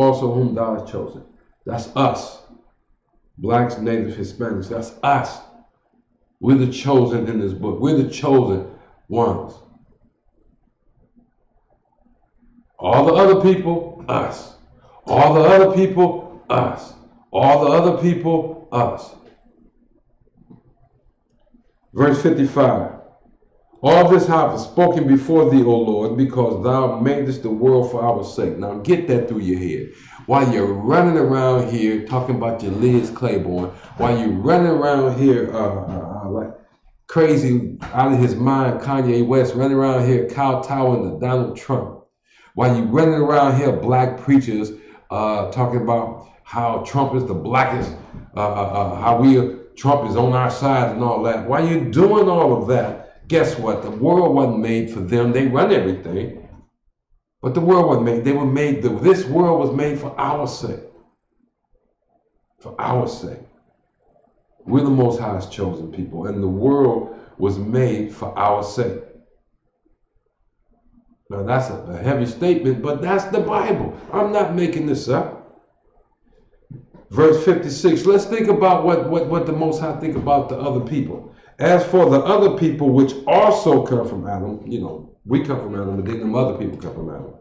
also whom thou hast chosen. That's us. Blacks, natives, Hispanics, that's us. We're the chosen in this book. We're the chosen ones. All the other people, us. All the other people, us. All the other people, us. Verse 55. All this have I spoken before thee, O Lord, because thou madest the world for our sake. Now get that through your head. While you're running around here talking about your Liz Claiborne, while you're running around here like crazy out of his mind, Kanye West, running around here kowtowing to Donald Trump, while you're running around here black preachers talking about how Trump is the blackest, Trump is on our side and all that. While you're doing all of that, guess what? The world wasn't made for them. They run everything. But the world wasn't made. They were made, this world was made for our sake. For our sake. We're the Most High's chosen people. And the world was made for our sake. Now that's a heavy statement, but that's the Bible. I'm not making this up. Verse 56. Let's think about what the Most High think about the other people. As for the other people which also come from Adam, you know, we come from Adam, but then them other people come from Adam.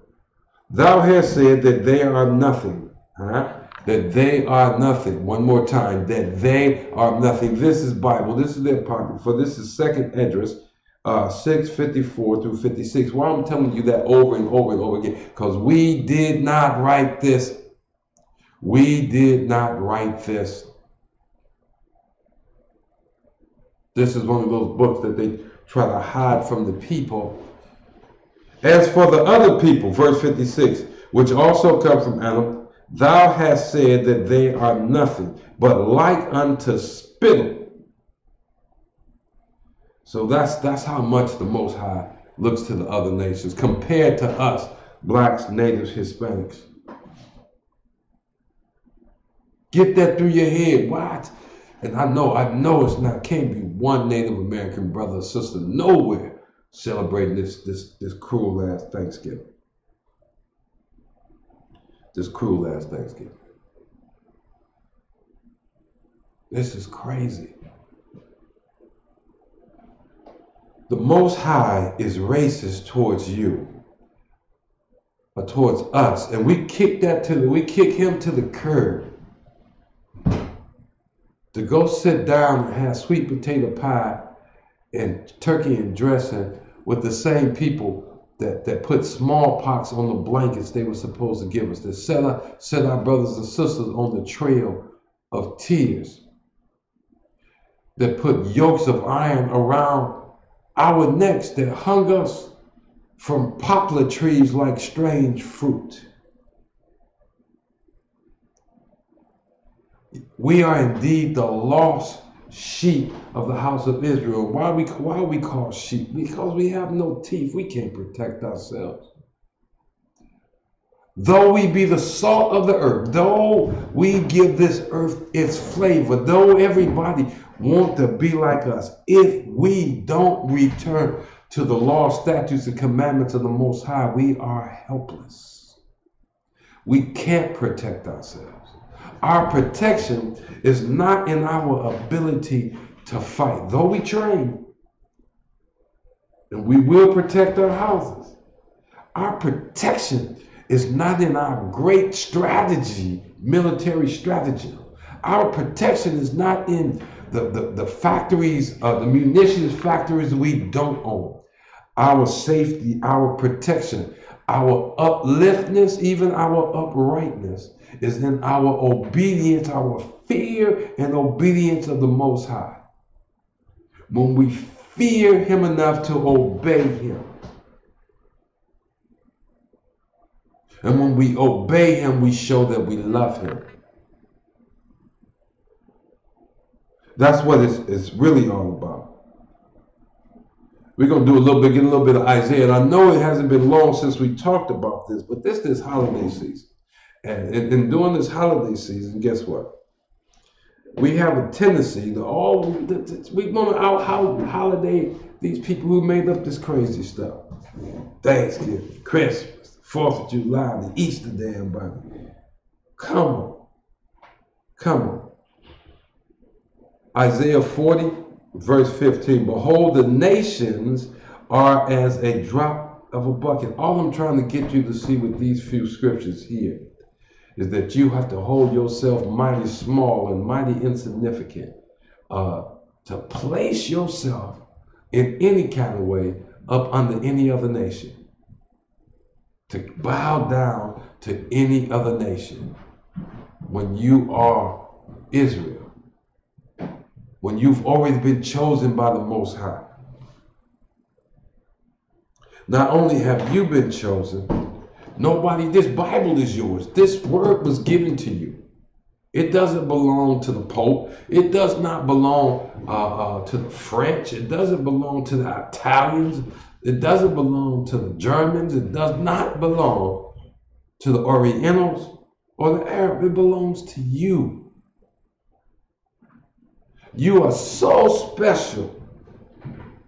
Thou hast said that they are nothing. That they are nothing. One more time. That they are nothing. This is Bible. This is the Apocrypha. This is 2nd Esdras 6:54 through 56. Why I'm telling you that over and over and over again? Because we did not write this. We did not write this. This is one of those books that they try to hide from the people. As for the other people, verse 56, which also come from Adam, thou hast said that they are nothing, but like unto spittle. So that's how much the Most High looks to the other nations compared to us, blacks, natives, Hispanics. Get that through your head. What? And I know it's not, can't be one Native American brother or sister nowhere celebrating this cruel ass Thanksgiving. this cruel last Thanksgiving. This is crazy. The Most High is racist towards you, or towards us, and we kick him to the curb to go sit down and have sweet potato pie and turkey and dressing with the same people that put smallpox on the blankets they were supposed to give us, that set our brothers and sisters on the trail of tears, that put yokes of iron around our necks, that hung us from poplar trees like strange fruit. We are indeed the lost sheep of the house of Israel. Why are we called sheep? Because we have no teeth. We can't protect ourselves. Though we be the salt of the earth, though we give this earth its flavor, though everybody want to be like us, if we don't return to the law, statutes, and commandments of the Most High, we are helpless. We can't protect ourselves. Our protection is not in our ability to fight, though we train, and we will protect our houses. Our protection is not in our great strategy, military strategy. Our protection is not in the factories, the munitions factories we don't own. Our safety, our protection, our upliftness, even our uprightness is in our obedience, our fear and obedience of the Most High. When we fear him enough to obey him, and when we obey him, we show that we love him. That's what it's really all about. We're going to get a little bit of Isaiah. And I know it hasn't been long since we talked about this, but this holiday season. And during this holiday season, guess what? We have a tendency to we want to out-holiday these people who made up this crazy stuff. Thanksgiving, Christmas, 4th of July, the Easter damn bunny. Come on. Isaiah 40, verse 15. Behold, the nations are as a drop of a bucket. All I'm trying to get you to see with these few scriptures here is that you have to hold yourself mighty small and mighty insignificant to place yourself in any kind of way up under any other nation, to bow down to any other nation when you are Israel, when you've always been chosen by the Most High. Not only have you been chosen, this Bible is yours. This word was given to you. It doesn't belong to the Pope. It does not belong to the French. It doesn't belong to the Italians. It doesn't belong to the Germans. It does not belong to the Orientals or the Arab. It belongs to you. You are so special.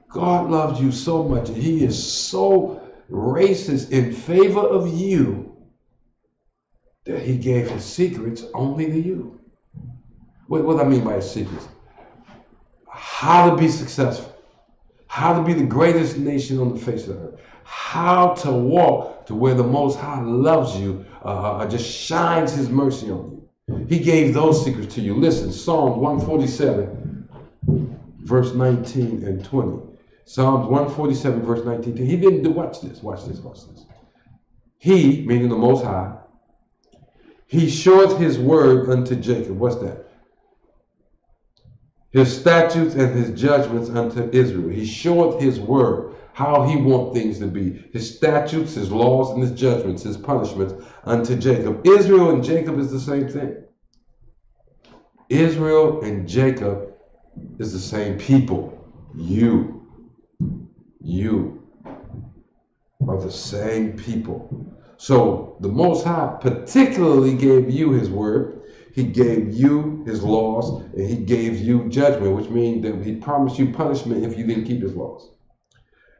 God loves you so much, and he is so racist in favor of you that he gave his secrets only to you. What I mean by his secrets? How to be successful, how to be the greatest nation on the face of the earth, how to walk to where the Most High loves you, just shines his mercy on you. He gave those secrets to you. Listen, Psalm 147, verse 19 and 20. Psalms 147, verse 19. He didn't do, watch this. He, meaning the Most High, he showeth his word unto Jacob. What's that? His statutes and his judgments unto Israel. He showeth his word, how he wants things to be. His statutes, his laws, and his judgments, his punishments unto Jacob. Israel and Jacob is the same thing. Israel and Jacob is the same people. You are the same people. So the Most High particularly gave you his word. He gave you his laws, and he gave you judgment, which means that he promised you punishment if you didn't keep his laws.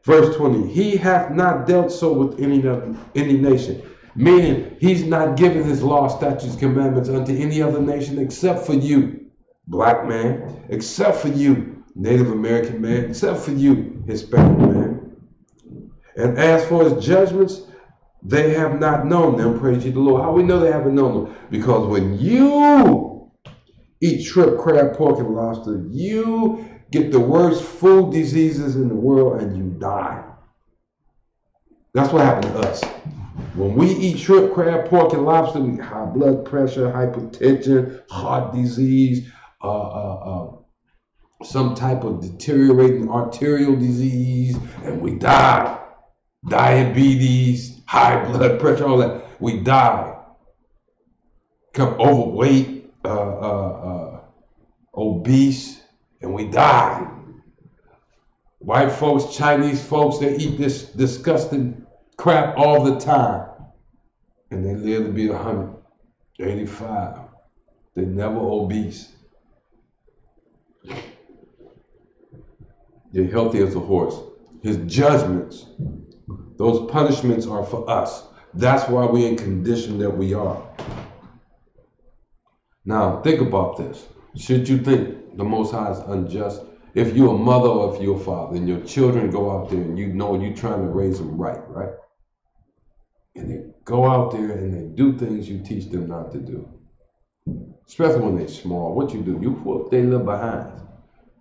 Verse 20, he hath not dealt so with any nation. Meaning, he's not giving his law, statutes, commandments unto any other nation except for you, black man, except for you, Native American man, except for you, Hispanic man. And as for his judgments, they have not known them. Praise ye the Lord. How we know they haven't known them? Because when you eat shrimp, crab, pork, and lobster, you get the worst food diseases in the world and you die. That's what happened to us. When we eat shrimp, crab, pork, and lobster, we get high blood pressure, hypertension, heart disease, some type of deteriorating arterial disease, and we die. Diabetes, high blood pressure, all that. We die. Become overweight, obese, and we die. White folks, Chinese folks, they eat this disgusting crap all the time. And they live to be 100, 85. They're never obese. They're healthy as a horse. His judgments, those punishments are for us. That's why we're in condition that we are. Now, think about this. Should you think the Most High is unjust? If you're a mother or if you're a father and your children go out there and you know you're trying to raise them right? And they go out there and they do things you teach them not to do. Especially when they're small. What you do, you whoop their little behind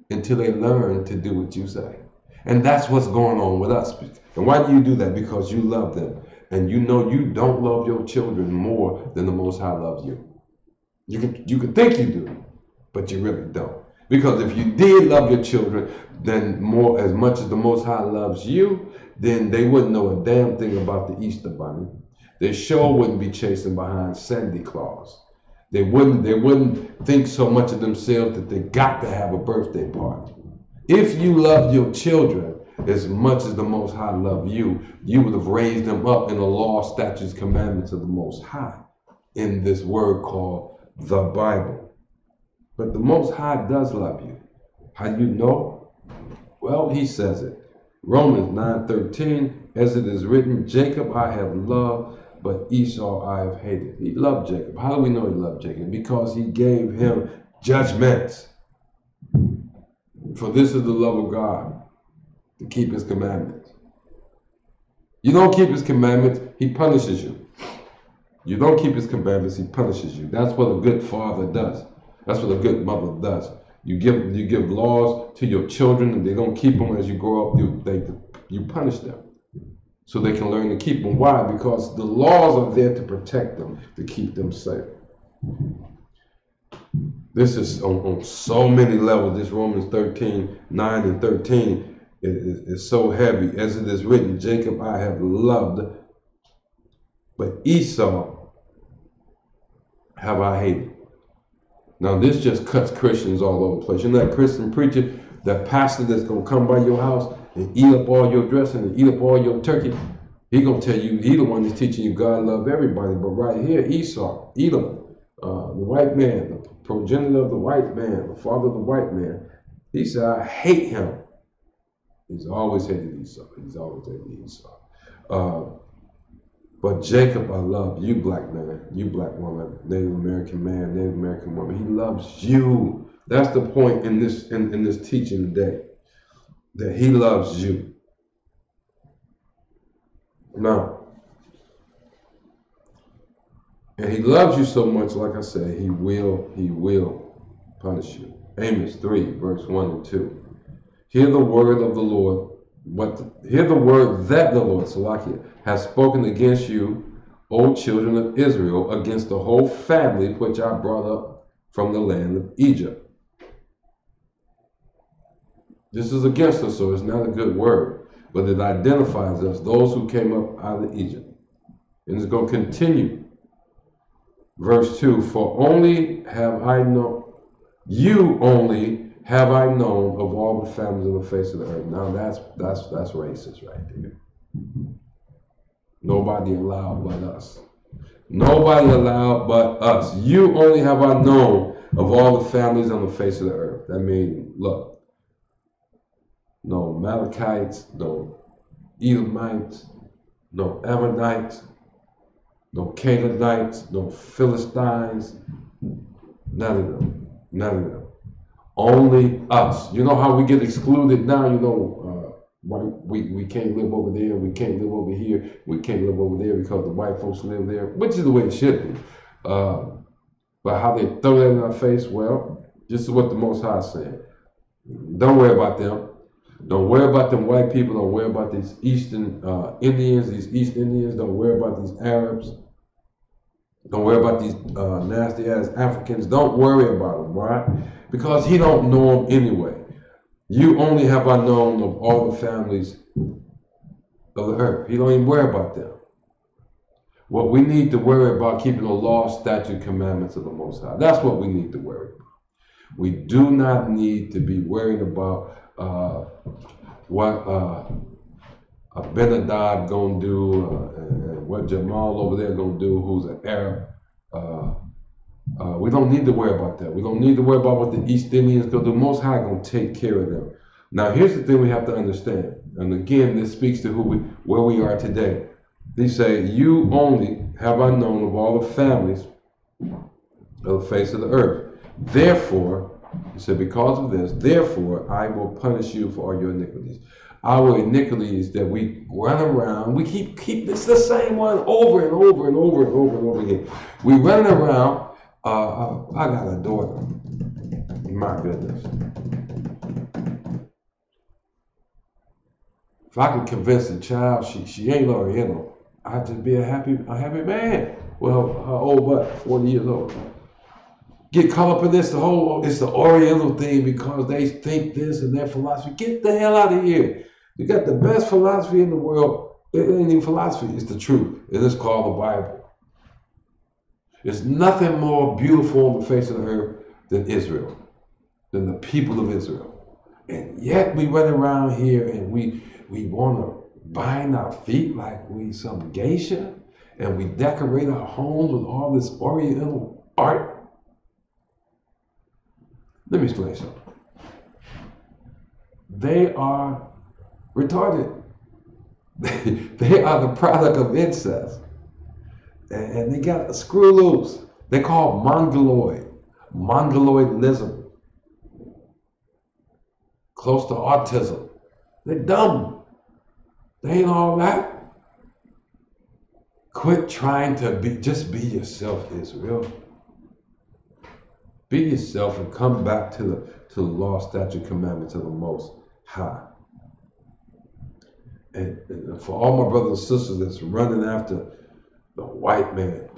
until they learn to do what you say. And that's what's going on with us. And why do you do that? Because you love them. And you know you don't love your children more than the Most High loves you. You can think you do, but you really don't. Because if you did love your children, then as much as the Most High loves you, then they wouldn't know a damn thing about the Easter Bunny. They sure wouldn't be chasing behind Santa Claus. They wouldn't think so much of themselves that they got to have a birthday party. If you loved your children as much as the Most High loved you, you would have raised them up in the law, statutes, commandments of the Most High in this word called the Bible. But the Most High does love you. How do you know? Well, he says it. Romans 9:13, as it is written, Jacob I have loved, but Esau I have hated. He loved Jacob. How do we know he loved Jacob? Because he gave him judgments. For this is the love of God, to keep his commandments. You don't keep his commandments, he punishes you. You don't keep his commandments, he punishes you. That's what a good father does. That's what a good mother does. You give laws to your children, and they don't keep them as you grow up. You punish them so they can learn to keep them. Why? Because the laws are there to protect them, to keep them safe. This is on so many levels. This Romans 13:9 and 13 is so heavy. As it is written, Jacob I have loved, but Esau have I hated. Now this just cuts Christians all over the place. You know that Christian preacher, that pastor that's going to come by your house and eat up all your dressing and eat up all your turkey? He going to tell you, he the one that's teaching you God love everybody. But right here, Esau, Edom, the white man, the progenitor of the white man, the father of the white man, he said, I hate him. He's always hated Esau. He's always hated Esau. But Jacob, I love you, black man, you black woman, Native American man, Native American woman. He loves you. That's the point in this teaching today, that he loves you. Now, and he loves you so much, like I said, he will punish you. Amos 3, verse 1 and 2. Hear the word of the Lord. Hear the word that the Lord, Salakia, has spoken against you, O children of Israel, against the whole family which I brought up from the land of Egypt. This is against us, so it's not a good word, but it identifies us, those who came up out of Egypt. And it's going to continue. Verse 2, for only have I known, you only have I known of all the families on the face of the earth. Now that's racist right there. Nobody allowed but us. Nobody allowed but us. You only have I known of all the families on the face of the earth. That means, look, no Amalekites, no Edomites, no Ammonites, no Canaanites, no Philistines, none of them, none of them. Only us. You know how we get excluded now? You know, we can't live over there, we can't live over here, we can't live over there because the white folks live there, which is the way it should be. But how they throw that in our face, well, this is what the Most High said. Don't worry about them. Don't worry about them white people. Don't worry about these Eastern Indians, these East Indians. Don't worry about these Arabs. Don't worry about these nasty ass Africans. Don't worry about them. Why? Because he don't know them anyway. You only have I known of all the families of the earth. He don't even worry about them. What we need to worry about keeping the law, statute, commandments of the Most High. That's what we need to worry about. We do not need to be worried about what Benadad gonna do and what Jamal over there gonna do, who's an Arab. We don't need to worry about that. We don't need to worry about what the East Indians gonna do. Most High gonna take care of them. Now here's the thing we have to understand, and again this speaks to where we are today. They say, you only have I known of all the families of the face of the earth. Therefore, he said, because of this, therefore I will punish you for all your iniquities. Our iniquity is that we run around, we keep it's the same one over and over and over and over and over again. We run around, I got a daughter. My goodness. If I can convince a child she ain't Oriental, I'd just be a happy man. Well, how old, but 40 years old. Get caught up in this, it's the Oriental thing because they think this and their philosophy. Get the hell out of here. You got the best philosophy in the world. It ain't even philosophy, it's the truth. It is called the Bible. There's nothing more beautiful on the face of the earth than Israel, than the people of Israel. And yet we run around here and we want to bind our feet like we some geisha, and we decorate our homes with all this Oriental art. Let me explain something. They are retarded. They are the product of incest. And they got a screw loose. They call mongoloidism. Close to autism. They're dumb. They ain't all that. Quit trying to just be yourself, Israel. Be yourself and come back to the law, statute, commandments of the Most High. And for all my brothers and sisters that's running after the white man,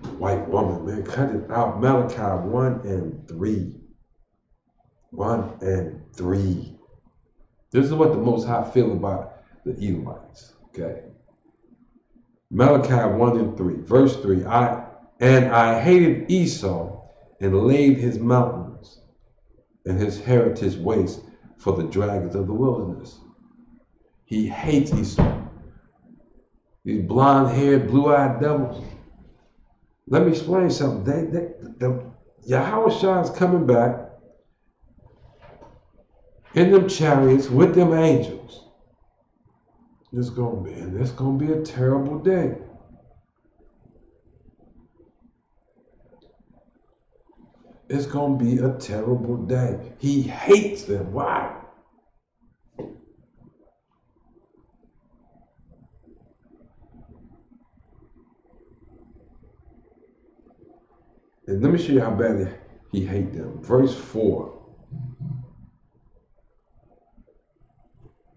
the white woman, man, cut it out. Malachi 1 and 3. 1 and 3. This is what the Most High feel about the Edomites, okay? Malachi 1 and 3, verse 3. I hated Esau and laid his mountains and his heritage waste for the dragons of the wilderness. He hates Esau. These blonde-haired, blue-eyed devils. Let me explain something. Yahushua is coming back in them chariots with them angels. It's gonna be a terrible day. It's gonna be a terrible day. He hates them. Why? And let me show you how badly he hates them. Verse 4.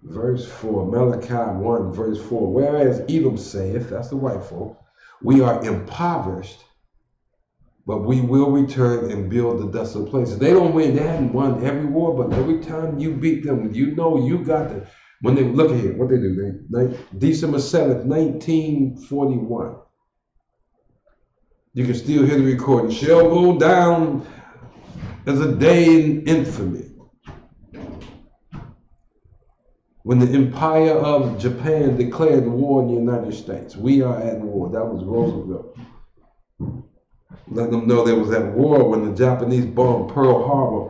Verse 4, Malachi 1, verse 4. Whereas Edom saith, that's the white folk, we are impoverished, but we will return and build the desolate places. They don't win. They haven't won every war, but every time you beat them, you know you got the. When they look at here, what they do? December 7th, 1941. You can still hear the recording. Shall go down as a day in infamy. When the Empire of Japan declared war on the United States, we are at war. That was Roosevelt. Let them know there was at war when the Japanese bombed Pearl Harbor.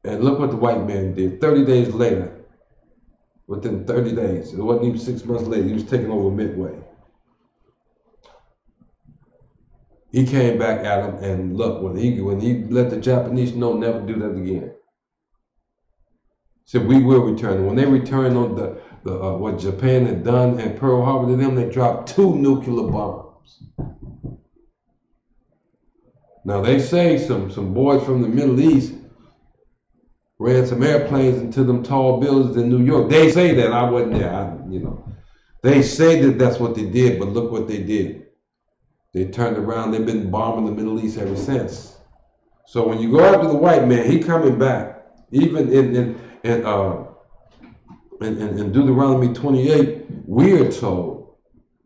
And look what the white man did. 30 days later, within 30 days. It wasn't even 6 months later. He was taking over Midway. He came back at him, and look, when he let the Japanese know never do that again. Said we will return. And when they returned on what Japan had done at Pearl Harbor to them, they dropped 2 nuclear bombs. Now they say some boys from the Middle East ran some airplanes into them tall buildings in New York. They say that. I wasn't there. They say that that's what they did, but look what they did. They turned around. They've been bombing the Middle East ever since. So when you go after the white man, he coming back. Even in Deuteronomy 28, we are told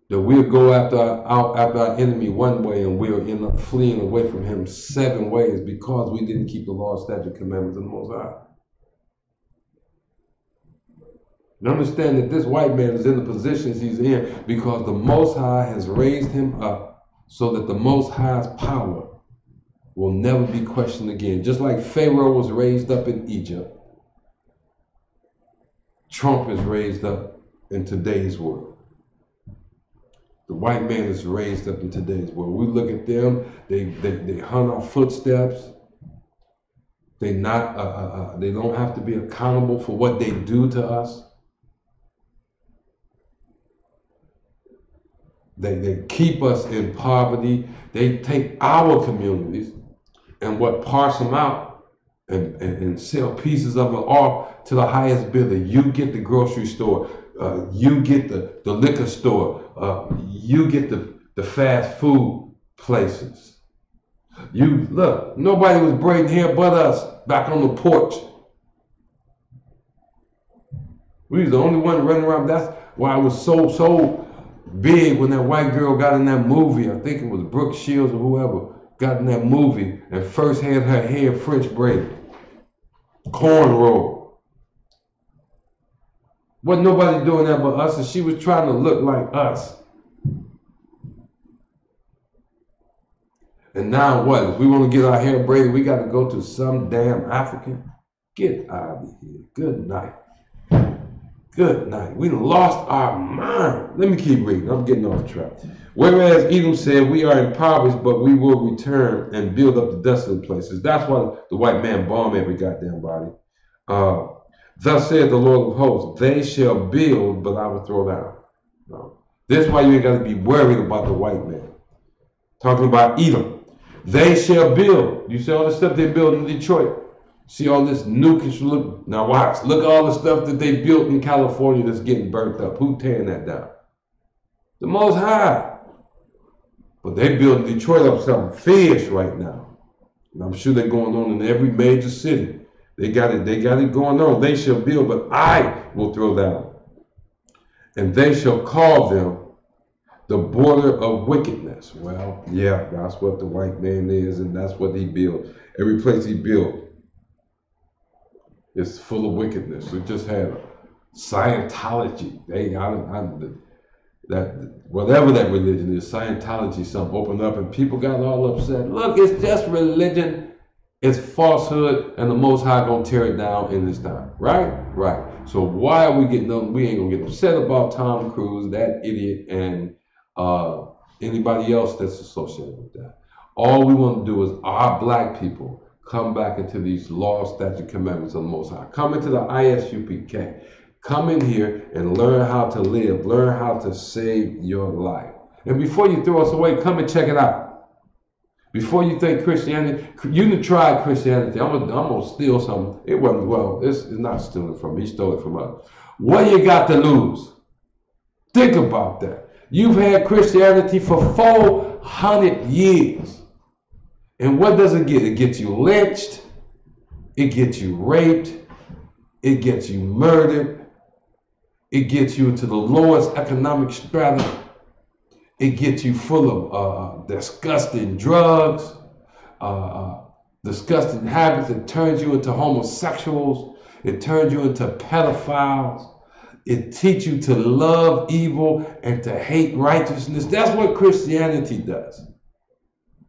that we'll go after our enemy one way, and we'll end up fleeing away from him 7 ways because we didn't keep the law, statute, commandments of the Most High. And understand that this white man is in the positions he's in because the Most High has raised him up so that the Most High's power will never be questioned again. Just like Pharaoh was raised up in Egypt, Trump is raised up in today's world. The white man is raised up in today's world. We look at them, they hunt our footsteps. They don't have to be accountable for what they do to us. They keep us in poverty. They take our communities and parse them out and sell pieces of it off to the highest bidder. You get the grocery store. You get the liquor store. You get the fast food places. Look, nobody was braiding hair but us back on the porch. We was the only one running around. That's why it was so big when that white girl got in that movie. I think it was Brooke Shields or whoever got in that movie and first had her hair French braided, cornrow. Wasn't nobody doing that but us, and she was trying to look like us. And now what? If we want to get our hair braided, we got to go to some damn African? Get out of here. Good night. Good night. We lost our mind. Let me keep reading. I'm getting off track. Whereas Edom said, we are impoverished, but we will return and build up the desolate places. That's why the white man bomb every goddamn body. Thus said the Lord of hosts, they shall build, but I will throw down. No. That's why you ain't got to be worried about the white man. Talking about Edom. They shall build. You see all the stuff they're building in Detroit. See all this new construction. Now watch. Look at all the stuff that they built in California that's getting burnt up. Who tearing that down? The Most High. But they building Detroit up something fierce right now. And I'm sure they're going on in every major city. They got it going on. They shall build, but I will throw down. And they shall call them the border of wickedness. Well, yeah, that's what the white man is, and that's what he built. Every place he built is full of wickedness. We just had Scientology. Whatever that religion is, Scientology, something opened up, and people got all upset. Look, it's just religion. It's falsehood, and the Most High gonna tear it down in this time. Right? Right. So why are we getting them? We ain't gonna get upset about Tom Cruise, that idiot, and anybody else that's associated with that. All we want to do is our black people come back into these laws, statute, commandments of the Most High. Come into the ISUPK. Come in here and learn how to live. Learn how to save your life. And before you throw us away, come and check it out. Before you think Christianity, you can try Christianity. I'm gonna steal something. It wasn't, well, it's not stealing from me. He stole it from us. What you got to lose? Think about that. You've had Christianity for 400 years. And what does it get? It gets you lynched. It gets you raped. It gets you murdered. It gets you into the lowest economic strata. It gets you full of disgusting drugs, disgusting habits. It turns you into homosexuals. It turns you into pedophiles. It teaches you to love evil and to hate righteousness. That's what Christianity does.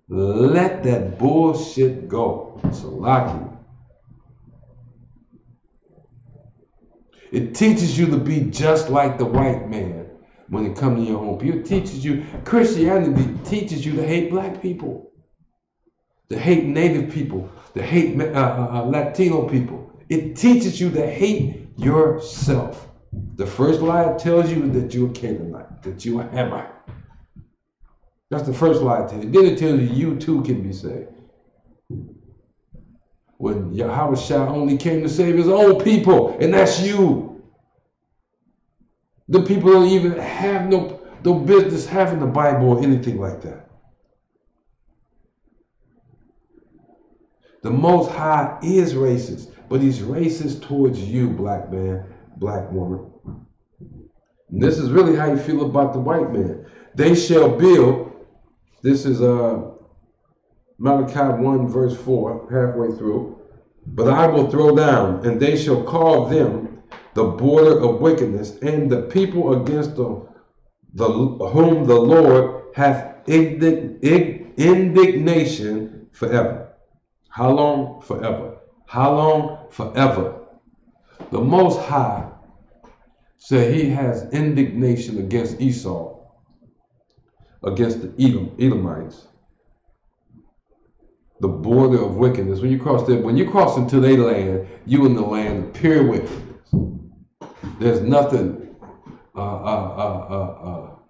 Let that bullshit go. Salaki. It teaches you to be just like the white man when it comes to your own people. It teaches you, Christianity teaches you to hate black people, to hate Native people, to hate Latino people. It teaches you to hate yourself. The first lie it tells you is that you're a Canaanite, that you're a Hamite. That's the first lie it tells you. Then it tells you you too can be saved. When Yahweh only came to save his own people, and that's you. The people don't even have no business having the Bible or anything like that. The Most High is racist, but he's racist towards you, black man, black woman. And this is really how you feel about the white man. They shall build, this is Malachi 1 verse 4, halfway through. But I will throw down, and they shall call them the border of wickedness, and the people against whom the Lord hath indignation forever. How long? Forever. How long? Forever. The Most High said he has indignation against Esau, against the Edomites. The border of wickedness. When you cross into their land, you in the land of pure wickedness. There's nothing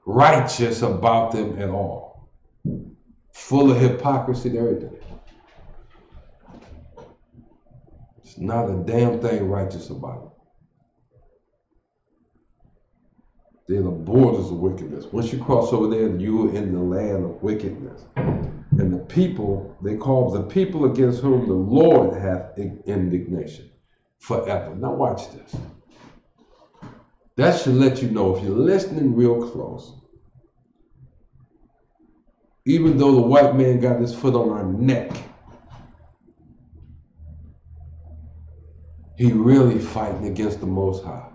righteous about them at all. Full of hypocrisy and everything. It's not a damn thing righteous about them. They're the borders of wickedness. Once you cross over there, you're in the land of wickedness. And the people, they call the people against whom the Lord hath indignation forever. Now watch this. That should let you know, if you're listening real close, even though the white man got his foot on our neck, he really fighting against the Most High.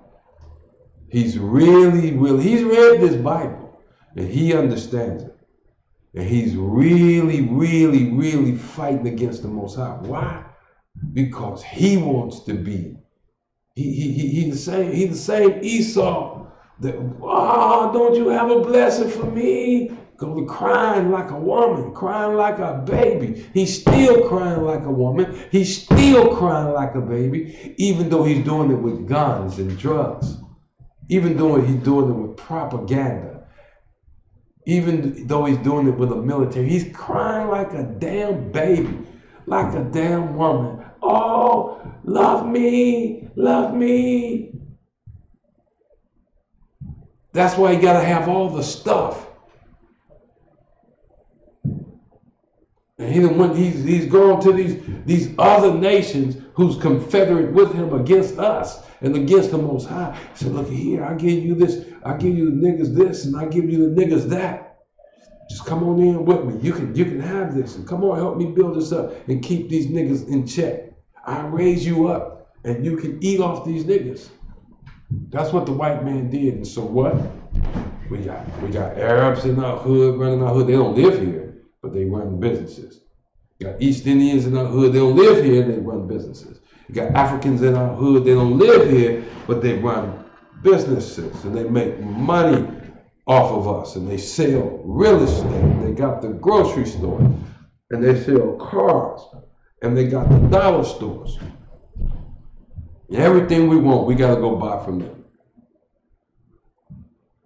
He's really, he's read this Bible and he understands it. And he's really fighting against the Most High. Why? Because he wants to be. He's the same Esau that, don't you have a blessing for me? Go to crying like a woman, crying like a baby. He's still crying like a woman. He's still crying like a baby, even though he's doing it with guns and drugs. Even though he's doing it with propaganda. Even though he's doing it with the military, he's crying like a damn baby, like a damn woman. Oh, love me, love me. That's why you gotta have all the stuff. And he's gone to these other nations who's confederate with him against us and against the Most High. He said, look here, I give you this, I give you the niggas this, and I give you the niggas that. Just come on in with me. You can have this, and come on, help me build this up and keep these niggas in check. I raise you up, and you can eat off these niggas. That's what the white man did. And so what? We got Arabs in our hood, running our hood. They don't live here, but they run businesses. You got East Indians in our hood. They don't live here, they run businesses. You got Africans in our hood. They don't live here, but they run businesses, and they make money off of us, and they sell real estate. They got the grocery store, and they sell cars, and they got the dollar stores. And everything we want, we got to go buy from them.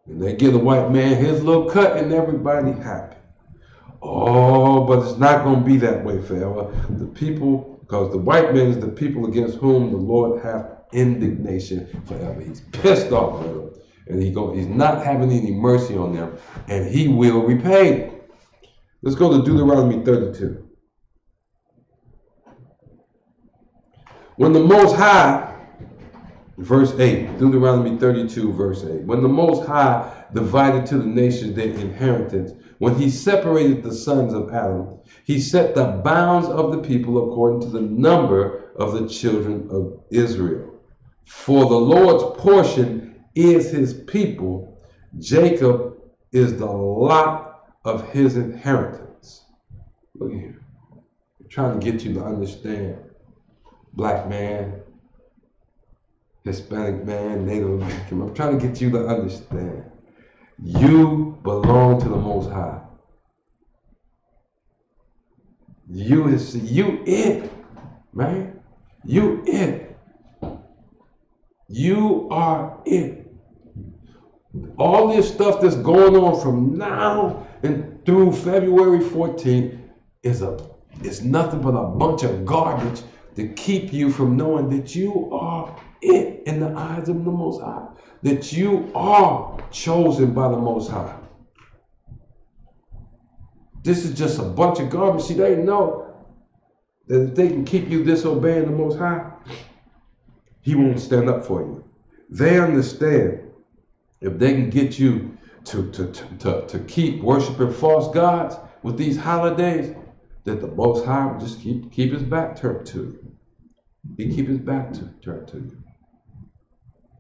And they give the white man his little cut, and everybody happy. Oh, but it's not going to be that way forever. The people, because the white man is the people against whom the Lord hath indignation forever. He's pissed off with them. And he's not having any mercy on them. And he will repay them. Let's go to Deuteronomy 32. When the Most High, verse 8, Deuteronomy 32, verse 8. When the Most High divided to the nations their inheritance, when he separated the sons of Adam, he set the bounds of the people according to the number of the children of Israel. For the Lord's portion is his people. Jacob is the lot of his inheritance. Look here. I'm trying to get you to understand, black man. Hispanic man, Native American. I'm trying to get you to understand. You belong to the Most High. You it, man. You it. You are it. All this stuff that's going on from now and through February 14th is nothing but a bunch of garbage to keep you from knowing that you are it in the eyes of the Most High. That you are chosen by the Most High. This is just a bunch of garbage. See, they know that if they can keep you disobeying the Most High, He won't stand up for you. They understand if they can get you to keep worshiping false gods with these holidays, that the Most High will just keep His back turned to you. He keep His back turned to you.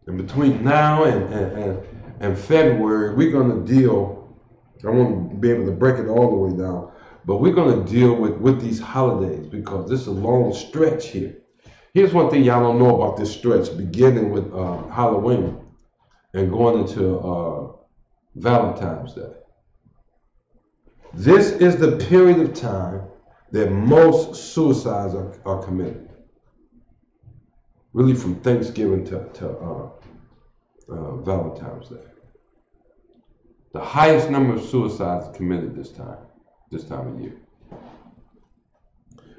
And between now and February, we're going to deal, I want to be able to break it all the way down, but we're going to deal with these holidays because this is a long stretch here. Here's one thing y'all don't know about this stretch, beginning with Halloween and going into Valentine's Day. This is the period of time that most suicides are committed. Really from Thanksgiving to Valentine's Day. The highest number of suicides committed this time of year.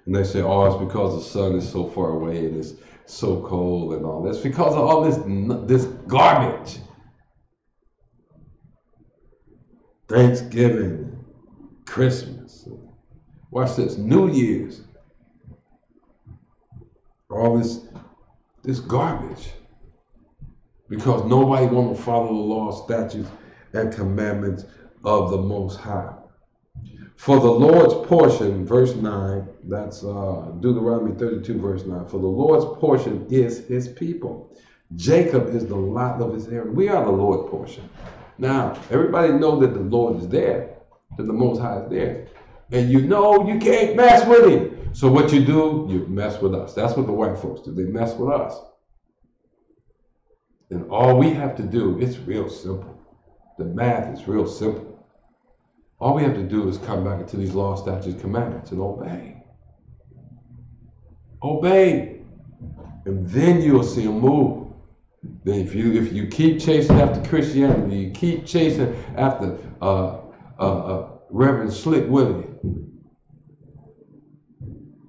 And they say, oh, it's because the sun is so far away and it's so cold and all this. Because of all this garbage. Thanksgiving, Christmas, watch this, New Year's. All this garbage. Because nobody wants to follow the law, statutes, and commandments of the Most High. For the Lord's portion, verse 9, that's Deuteronomy 32, verse 9. For the Lord's portion is His people. Jacob is the lot of His inheritance. We are the Lord's portion. Now, everybody know that the Lord is there, that the Most High is there. And you know you can't mess with Him. So what you do, you mess with us. That's what the white folks do. They mess with us. And all we have to do, it's real simple. The math is real simple. All we have to do is come back into these laws, statutes, commandments, and obey. Obey. And then you'll see Him move. Then if you keep chasing after Christianity, you keep chasing after Reverend Slick Willie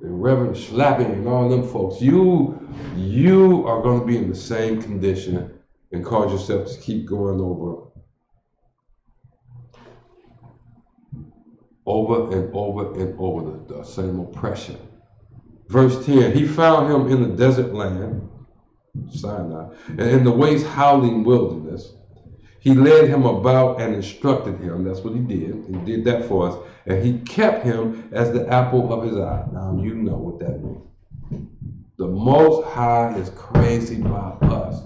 and Reverend Schlappy and all them folks, you are going to be in the same condition and cause yourself to keep going over and over the same oppression. Verse 10, He found him in the desert land, Sinai, and in the waste howling wilderness. He led him about and instructed him. That's what He did. He did that for us. And He kept him as the apple of His eye. Now you know what that means. The Most High is crazy about us.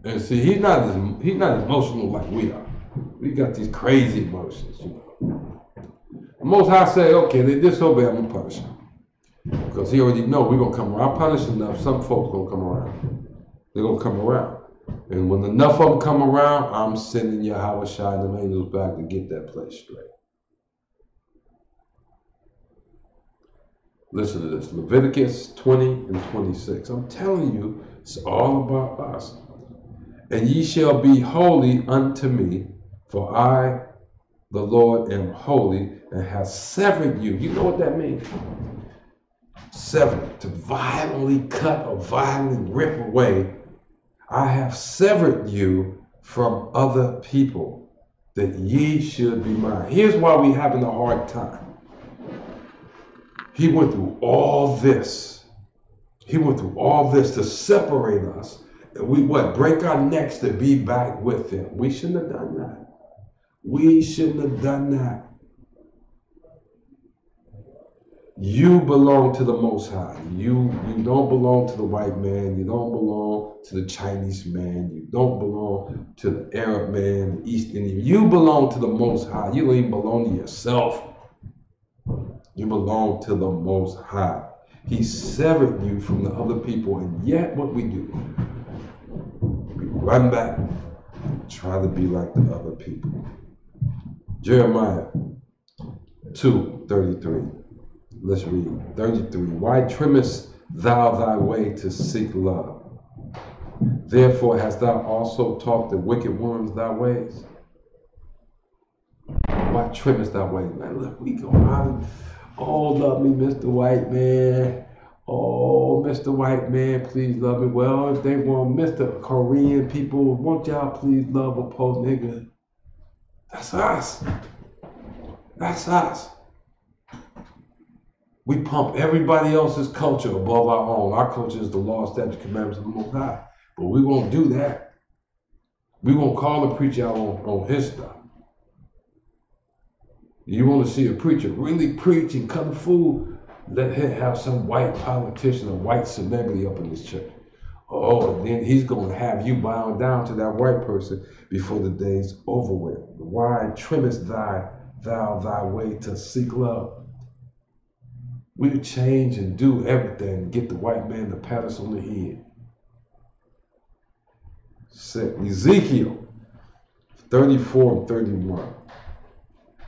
And see, He's not emotional like we are. We got these crazy emotions, you know. The Most High say, okay, they disobey, I'm going to punish them. Because He already know we're going to come around. I punish enough, some folks going to come around. They're going to come around. And when enough of them come around, I'm sending Yahweh Shai and them angels back to get that place straight. Listen to this. Leviticus 20 and 26. I'm telling you, it's all about us. And ye shall be holy unto me, for I, the Lord, am holy, and have severed you. You know what that means? Severed, to violently cut or violently rip away. I have severed you from other people, that ye should be mine. Here's why we're having a hard time. He went through all this. He went through all this to separate us. And we break our necks to be back with Him. We shouldn't have done that. We shouldn't have done that. You belong to the Most High. You don't belong to the white man. You don't belong to the Chinese man. You don't belong to the Arab man, the East Indian. You belong to the Most High. You don't even belong to yourself. You belong to the Most High. He severed you from the other people, and yet what we do, we run back, try to be like the other people. Jeremiah 2:33. Let's read 33. Why trimmest thou thy way to seek love? Therefore hast thou also taught the wicked ones thy ways. Why trimmest thy way? Man, look, we go out. Oh, love me, Mr. White Man. Oh, Mr. White Man, please love me. Well, if they want Mr. Korean people, won't y'all please love a poor nigga? That's us. That's us. We pump everybody else's culture above our own. Our culture is the law, statutes, commandments of the Most High. But we won't do that. We won't call the preacher out on his stuff. You want to see a preacher really preach and cut a fool? Let him have some white politician or white celebrity up in his church. Oh, and then he's going to have you bowing down to that white person before the day's over with. Why trimmest thou thy way to seek love? We change and do everything to get the white man to pat us on the head. Ezekiel 34 and 31.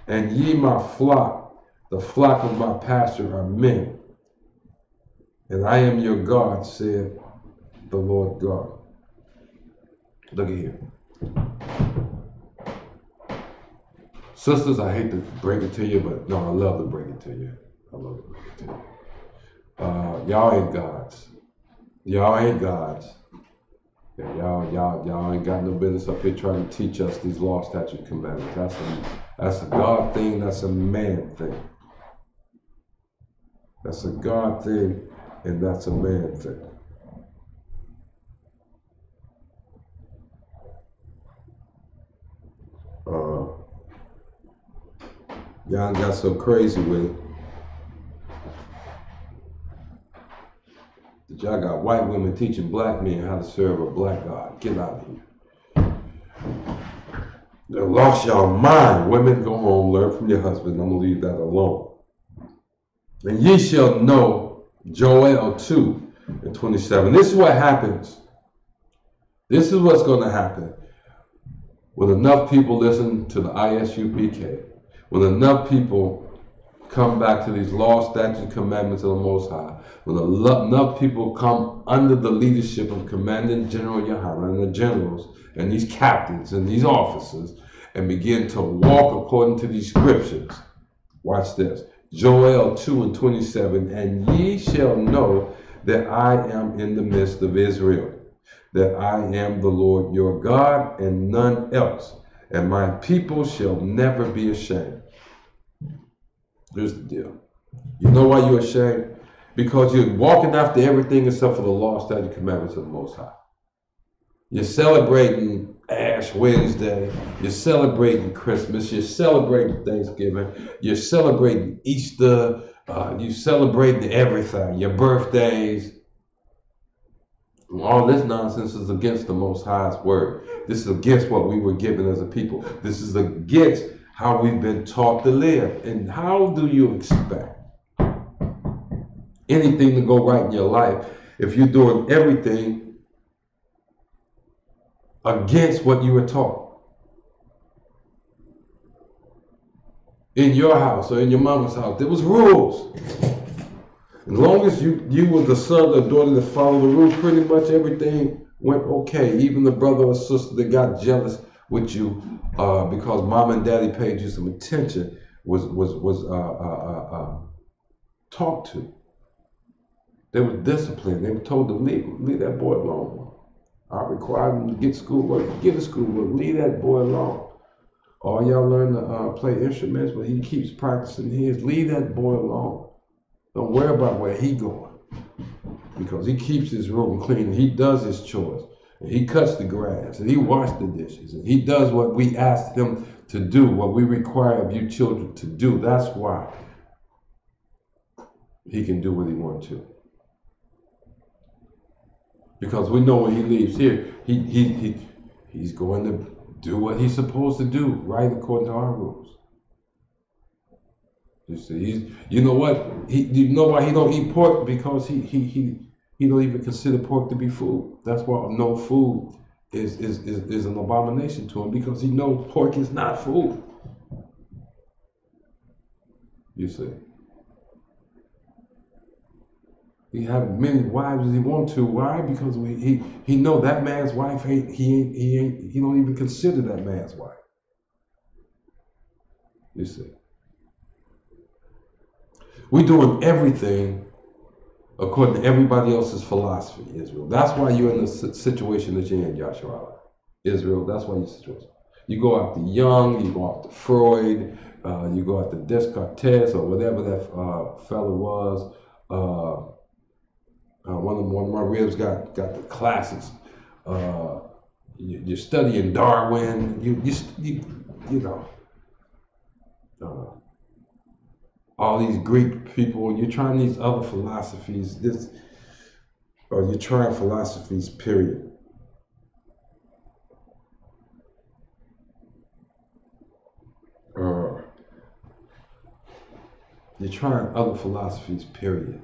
And ye my flock, the flock of my pasture are men, and I am your God, said the Lord God. Look at here. Sisters, I hate to break it to you, but no, I love to break it to you. I love to break it to you. Y'all ain't gods. Y'all ain't gods. Yeah, y'all ain't got no business up here trying to teach us these law, statutes, commandments. That's a God thing. That's a man thing. That's a God thing, and that's a man thing. Y'all got so crazy with it that y'all got white women teaching black men how to serve a black God. Get out of here. They lost y'all mind. Women, go home, learn from your husband. I'm going to leave that alone. And ye shall know, Joel 2 and 27. This is what happens. This is what's going to happen when enough people listen to the ISUPK. When enough people come back to these law, statutes, commandments of the Most High. When enough people come under the leadership of Commandant General Yahara and the generals and these captains and these officers and begin to walk according to these scriptures. Watch this. Joel 2 and 27. And ye shall know that I am in the midst of Israel, that I am the Lord your God and none else, and my people shall never be ashamed. Here's the deal. You know why you're ashamed? Because you're walking after everything except for the law, statute, commandments of the Most High. You're celebrating Ash Wednesday. You're celebrating Christmas. You're celebrating Thanksgiving. You're celebrating Easter. You're celebrating everything. Your birthdays. All this nonsense is against the Most High's word. This is against what we were given as a people. This is against how we've been taught to live. And how do you expect anything to go right in your life if you're doing everything against what you were taught? In your house or in your mama's house, there was rules. As long as you were the son or daughter that followed the rules, pretty much everything went okay. Even the brother or sister that got jealous with you because mom and daddy paid you some attention was talked to. They were disciplined. They were told to leave that boy alone. I required him to get schoolwork. Get his schoolwork. Leave that boy alone. All y'all learn to play instruments, but he keeps practicing his. Leave that boy alone. Don't worry about where he going, because he keeps his room clean. He does his chores. And he cuts the grass. And he washes the dishes. And he does what we asked him to do, what we require of you children to do. That's why he can do what he wants to. Because we know when he leaves here, he's going to do what he's supposed to do, right according to our rules. You see, you know what? You know why he don't eat pork? Because he don't even consider pork to be food. That's why no food is an abomination to him, because he knows pork is not food. You see, he have many wives as he want to. Why? Because he know that man's wife he don't even consider that man's wife. You see, we're doing everything according to everybody else's philosophy, Israel. That's why you're in the situation that you're in, Joshua. Israel, that's why you're in the situation. You go after Jung, you go after Freud, you go after Descartes, or whatever that fellow was. One of my ribs got the classics. You're studying Darwin. You know. All these Greek people, you're trying these other philosophies, or you're trying philosophies, period. You're trying other philosophies, period.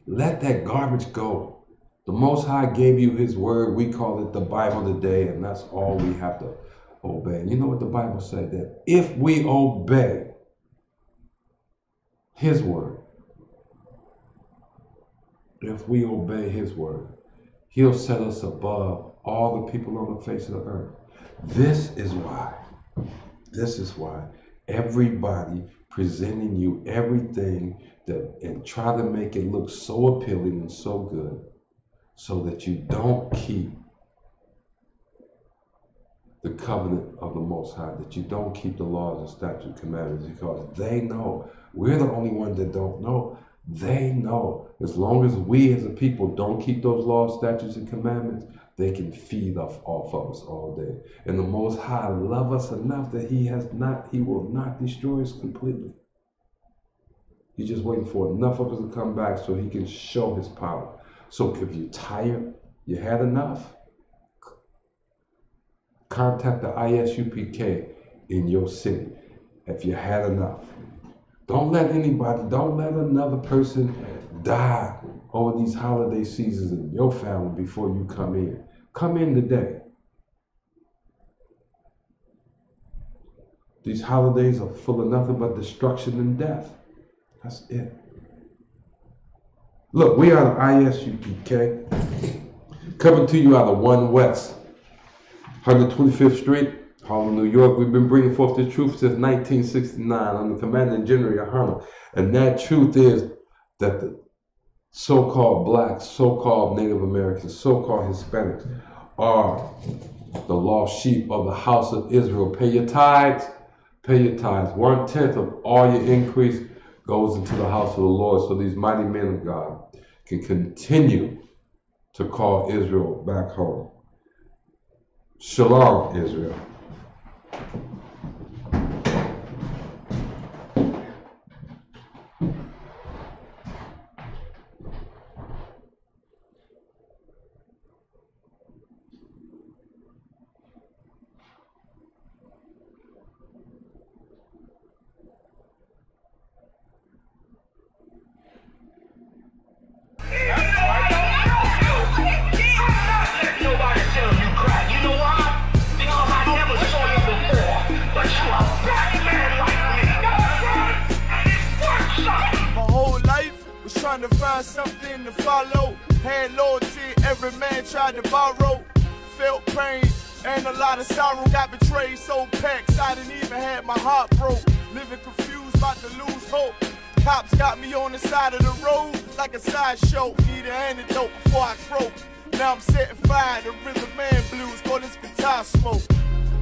Let that garbage go. The Most High gave you His word. We call it the Bible today, and that's all we have to obey. And you know what the Bible said? That if we obey His word, if we obey His word, He'll set us above all the people on the face of the earth. This is why everybody presenting you everything and try to make it look so appealing and so good, so that you don't keep the covenant of the Most High, that you don't keep the laws and statutes and commandments, because they know. We're the only ones that don't know. They know. As long as we as a people don't keep those laws, statutes, and commandments, they can feed off of us all day. And the Most High loves us enough that He will not destroy us completely. He's just waiting for enough of us to come back so He can show His power. So if you're tired, you had enough, contact the ISUPK in your city if you had enough. Don't let another person die over these holiday seasons in your family before you come in. Come in today. These holidays are full of nothing but destruction and death. That's it. Look, we are the ISUPK, coming to you out of 1 West, 125th Street, Harlem, New York. We've been bringing forth the truth since 1969 under Commanding General Yohana. And that truth is that the so-called blacks, so-called Native Americans, so-called Hispanics are the lost sheep of the house of Israel. Pay your tithes. Pay your tithes. 1/10 of all your increase goes into the house of the Lord, so these mighty men of God can continue to call Israel back home. Shalom, Israel. Trying to find something to follow, had loyalty, every man tried to borrow, felt pain and a lot of sorrow, got betrayed, so packed, I didn't even have my heart broke, living confused, about to lose hope. Cops got me on the side of the road like a sideshow, need an antidote before I croak. Now I'm setting fire to rhythm man blues, call this guitar smoke.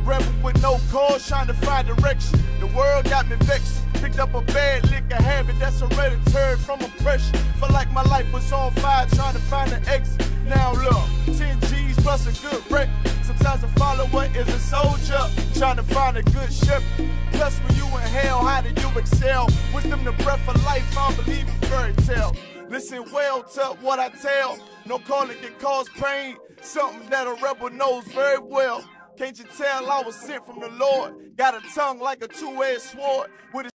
Rebel with no cause, trying to find direction. The world got me vexed. Picked up a bad liquor habit that's hereditary from oppression. Felt like my life was on fire, trying to find an exit. Now look, 10 G's plus a good record. Sometimes a follower is a soldier, trying to find a good shepherd. Plus when you in hell, how did you excel? Wisdom the breath of life, I don't believe in fairy tale. Listen well to what I tell. No calling can cause pain, something that a rebel knows very well. Can't you tell I was sent from the Lord? Got a tongue like a two-edged sword with a